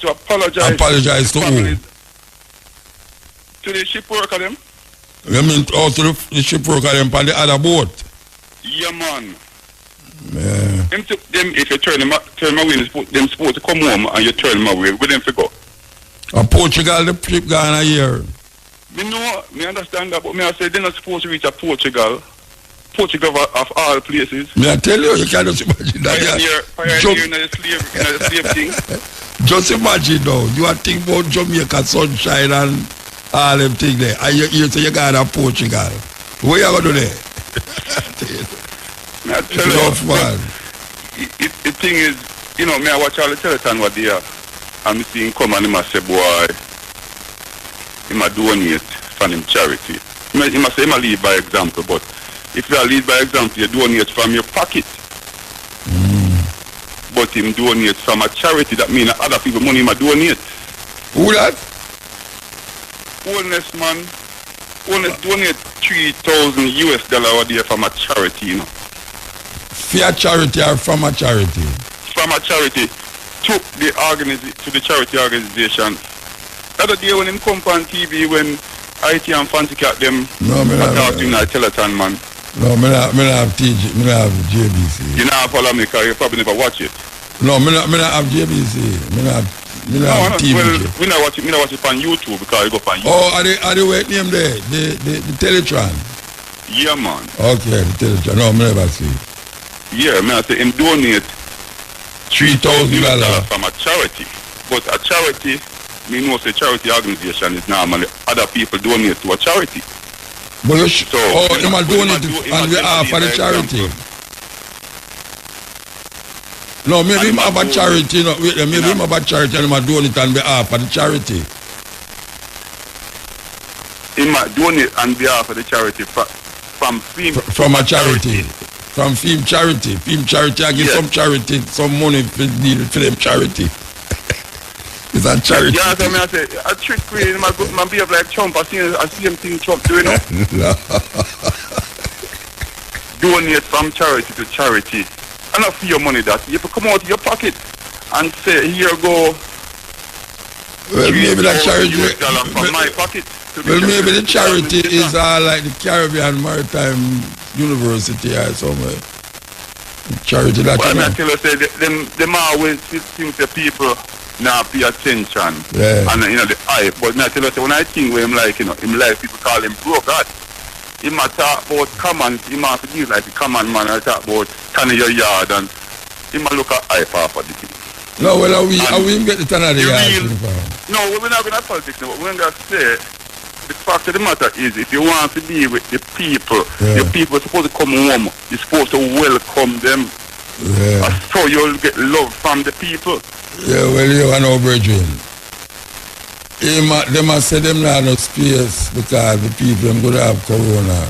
to apologize. Apologize to who? To the ship worker them. You mean also the ship worker them on the other boat? Yeah, man. Yeah. Them, if you turn them away, them supposed to come home and you turn them away. Where them to go? Portugal, the ship gone a year. Me understand that, but me I say they're not supposed to reach a Portugal of all places. Me I tell you, you can't just imagine that. Pioneer in the slave thing. Just imagine now, you are thinking about Jamaica, sunshine and all them things there. And you say you got a Portugal. What you going to do there? I tell you, the thing is, you know, me I watch all the television what they are. And me see him come and him a say, boy, him a donate from him charity. He must say him a lead by example, but if you lead by example, you donate from your pocket. But him donate from a charity, that means other people money him a donate. Who that? Honest man, honest donate $3,000 a day from a charity, you know. For a charity or from a charity? From a charity to the charity organization. The other day when him come on TV when IT and Fancy Cat them talking in a teleton man. No, me not have JBC. You not follow me because you probably never watch it. No, me not have JBC. Me not have TV. Well, me not watch it on YouTube because I go on YouTube. Oh, are the wait name there? The Teletron? Yeah, man. Okay, the Teletron. No, me never see. Yeah, me I say him donate $3,000 from a charity. But a charity, me know say charity organization is normally other people donate to a charity. But you him a donate on behalf of the charity. No, maybe him have a charity, no, wait, maybe him have a charity and him a donate on behalf of the charity. Him a donate on behalf of the charity from a charity. From Film Charity. Film Charity, I give some charity, some money for them charity. It's a charity. Yeah, so I say, a trick queen, man behave like Trump. I see him thing Trump doing it. No. Donate from charity to charity. And not for your money that. You have to come out of your pocket and say, here go. Well, maybe that charity. From my pocket. Well, maybe the charity is like the Caribbean Maritime University or somewhere. Charity that well, I tell you, say, them always think the people now pay attention. Yeah. And, you know, the hype. But I tell you, say, when I think where him like, you know, him like people call him broke God. He might talk about common, he might feel like a common man. I talk about turning your yard and he might look at hype off of the thing. No, well, are we get the turn of the yard? No, we're not going to politics now, but we're going to say, the fact of the matter is, if you want to be with the people, your people are supposed to come home. You're supposed to welcome them. Yeah. So you'll get love from the people. Yeah, well, you are no brethren. They must say them not no space because the people are going to have corona.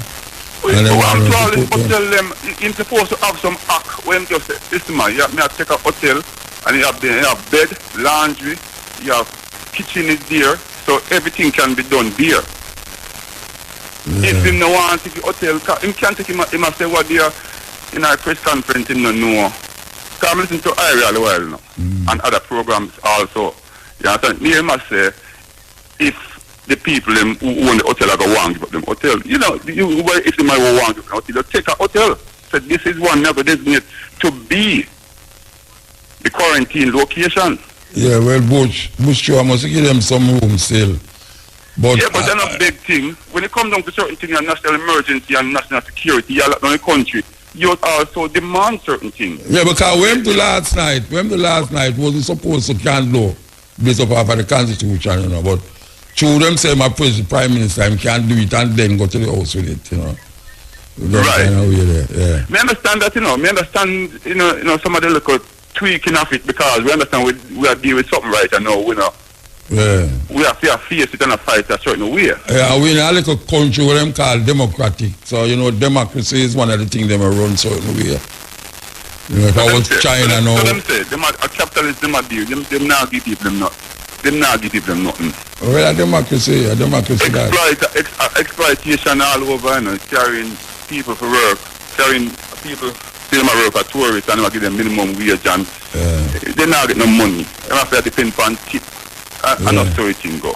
And I'm tell them, you're supposed to have some act when just say, listen man, you have to take a hotel and you have bed, laundry, you have kitchen is there. So everything can be done there. If him no want to take the hotel, him can't take him and say what they are in our press conference, him no know. Because I'm listening to Irie all the while now. And other programs also. You understand? Me must say, if the people who own the hotel are going to want to give them hotel, you know, if they might want to give them hotel, you take a hotel. So this is one never designated to be the quarantine location. Yeah, well, Bush I must give them some room still. But they're not big things. When it comes down to certain things, national emergency and national security, you in the country, you also demand certain things. Yeah, because when the last night was it supposed to can do based upon the Constitution, you know, but through them say my president, Prime Minister, he can't do it and then go to the house with it, you know. Right. Kind of way there, yeah. Me understand that, you know. Me understand, you know, some of the little tweaking of it because we understand we are dealing with something right now, you know. Yeah. We have to face it and fight a certain way. Yeah, we in a little country where them call democratic. So, you know, democracy is one of the things they run certain way. You know, if I was China now. So them say, a capitalist, them are deal. Them not give people them nothing. Them not give people them nothing. Well, a democracy exploitation all over, you know, carrying people for work, carrying people still my work for tourists and I give them minimum wage and they not get no money. And I say depend on tip and not so it can go.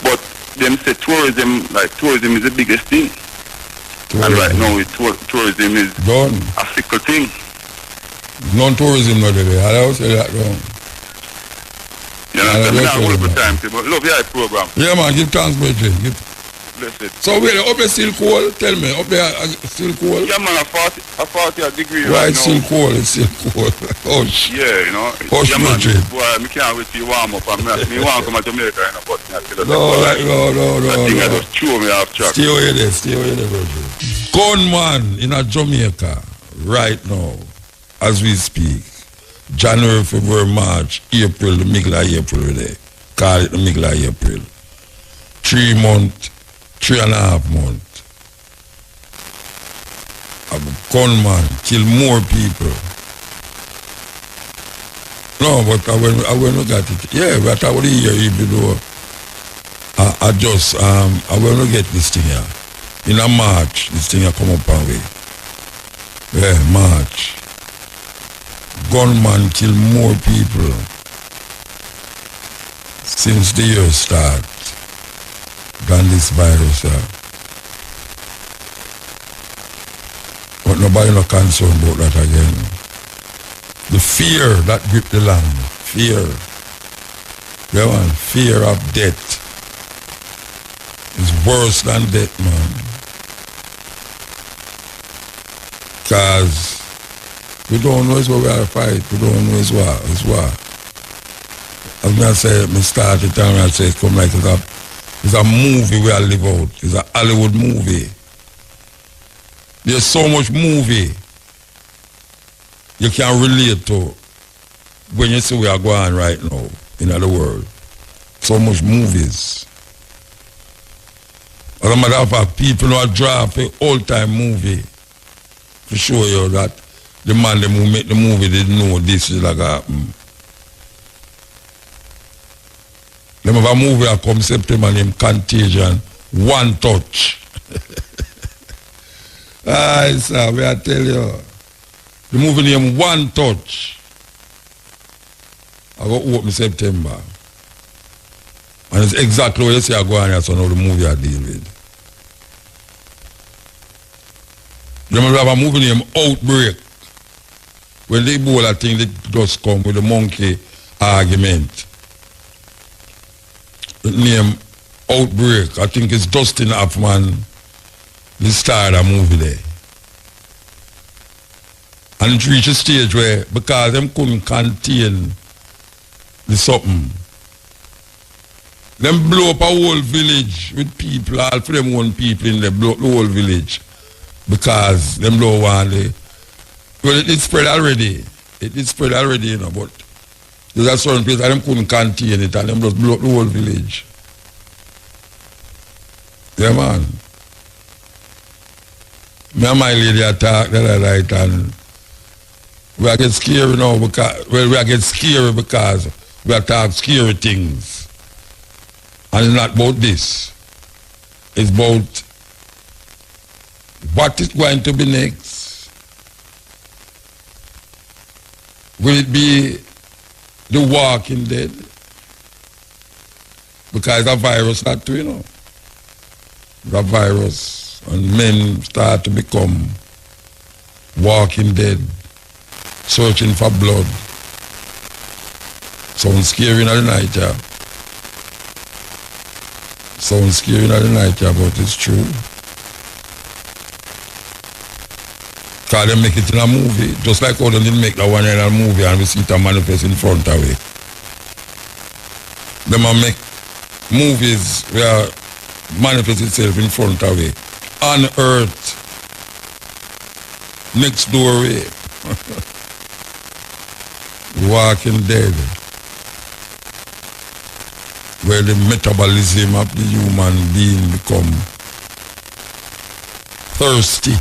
But them say tourism is the biggest thing. And right now tourism is done. A fickle thing. Non-tourism not there. I will say that wrong. You know, I'm all the time, but love your program. Yeah man, give thanks, brethren. Blessed. So wait, up there still cold? Tell me, up there still cold? Yeah man, a 40 degree right right now. Still cold, it's still cold. Hush. Yeah, you know. Hush, yeah, man, brethren. boy, I can't wait till you warm up. Me want to come to Jamaica, you know, but I tell you No. I think I just chew me off track. Stay away there, brethren. Gunman in a Jamaica right now, as we speak. January, February, March, April, the middle of April there. Call it the middle of April. 3 months, 3.5 months. A gunman kill more people. No, but I will look at it. Yeah, but I will hear even though I will not get this thing here. In a March, this thing will come up and way. Yeah, March. Gunman kill more people since the year start than this virus. But nobody no concerned about that again. The fear that gripped the land. Fear. Yeah, man. Fear of death is worse than death, man. Because we don't know it's what we are to fight. We don't know it's what. As I say, me start the time I say it's come like it's a movie we are live out. It's a Hollywood movie. There's so much movie you can relate to when you see we are going right now in the world. So much movies. As a matter of fact, people who are draft an old-time movie to show you that the man who make the movie didn't know this is like happen. Them have a movie that come September named Contagion, One Touch. Aye, sir, we I tell you. The movie named One Touch. I got open September. And it's exactly what you say I go on here, so now the movie I deal with. You remember have a movie named Outbreak. When the Ebola thing they just come with the monkey argument. The name Outbreak. I think it's Dustin Hoffman. He started a movie there. And it reached a stage where, because them couldn't contain the something, them blow up a whole village with people, all for them own people in there, blow up the whole village. Because them don't want the... Well, it spread already. It spread already, you know, but there's a certain place that them couldn't contain it and them just blow up the whole village. Yeah, man. Me and my lady attack that right and we are get scary now because, well, we are get scary because we are talking scary things. And it's not about this. It's about what is going to be next. Will it be the Walking Dead? Because the virus that too, you know. The virus. And men start to become walking dead, searching for blood. Sounds scary in the night, yeah. Sounds scary in the night, yeah, but it's true. Because they make it in a movie, just like how they didn't make that one in a movie and we see it manifest in front of it. They might make movies where manifest itself in front of it. On earth, next doorway, Walking Dead, where the metabolism of the human being become thirsty,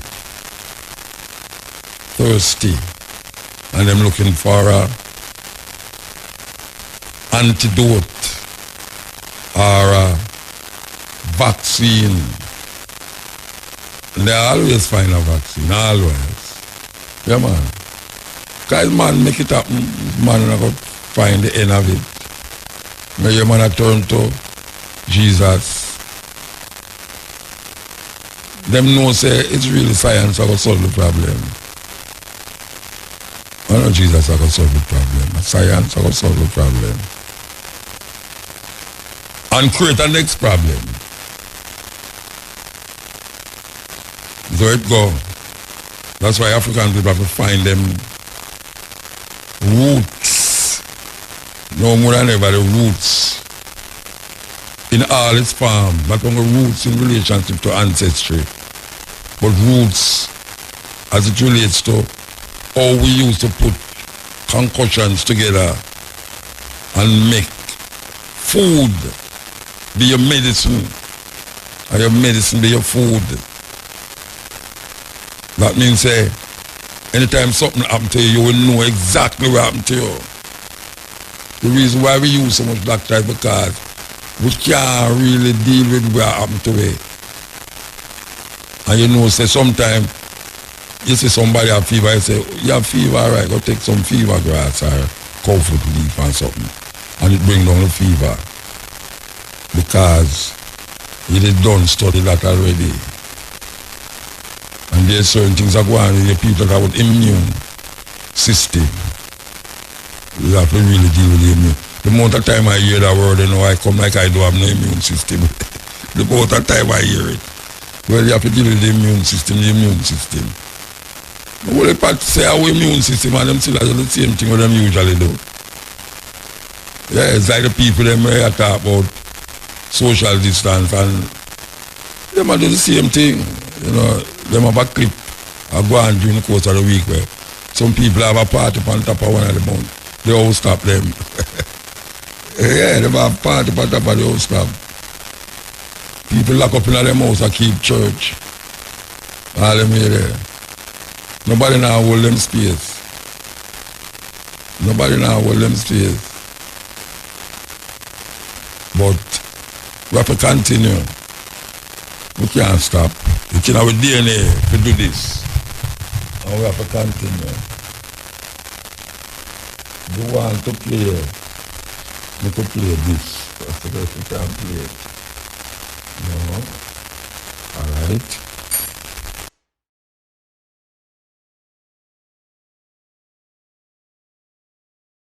and them looking for a antidote or a vaccine. And they always find a vaccine, always. Yeah, man. Because man make it happen, man not going to find the end of it. Now your man a turn to Jesus. Them know say it's really science that will solve the problem. I know Jesus that will solve the problem. Science that will solve the problem. And create a next problem. So it go. That's why African people have to find them roots. No more than ever, the roots. In all its form, not only roots in relationship to ancestry, but roots as it relates to how we used to put concoctions together and make food be your medicine, and your medicine be your food. That means, say, anytime something happens to you, you will know exactly what happened to you. The reason why we use so much doctor is because we can't really deal with what happened to me. And you know, say, sometimes you see somebody have fever, you say, you have fever, all right, go take some fever grass or comfort leaf or something. And it bring down the fever. Because you did done study that already. And there's certain things that go on with your people that have immune system. You have to really deal with the immune. The amount of time I hear that word, you know, I come like I don't have no immune system. The amount of time I hear it. Well, you have to deal with the immune system. Well, the part say our immune system and them still do the same thing what them usually do. Yeah, it's like the people them here talk about social distance and them do the same thing. You know, them have a clip I go on during the course of the week where some people have a party on top of one of the mountains. They all stop them. Yeah, they have a party on top of the whole stop. People lock up in their house and keep church. All them here there. Nobody now hold them space. But we have to continue. We can't stop. It's in our DNA to do this. And we have to continue. You want to play, you to play this. That's the best we can play it. You know? Alright.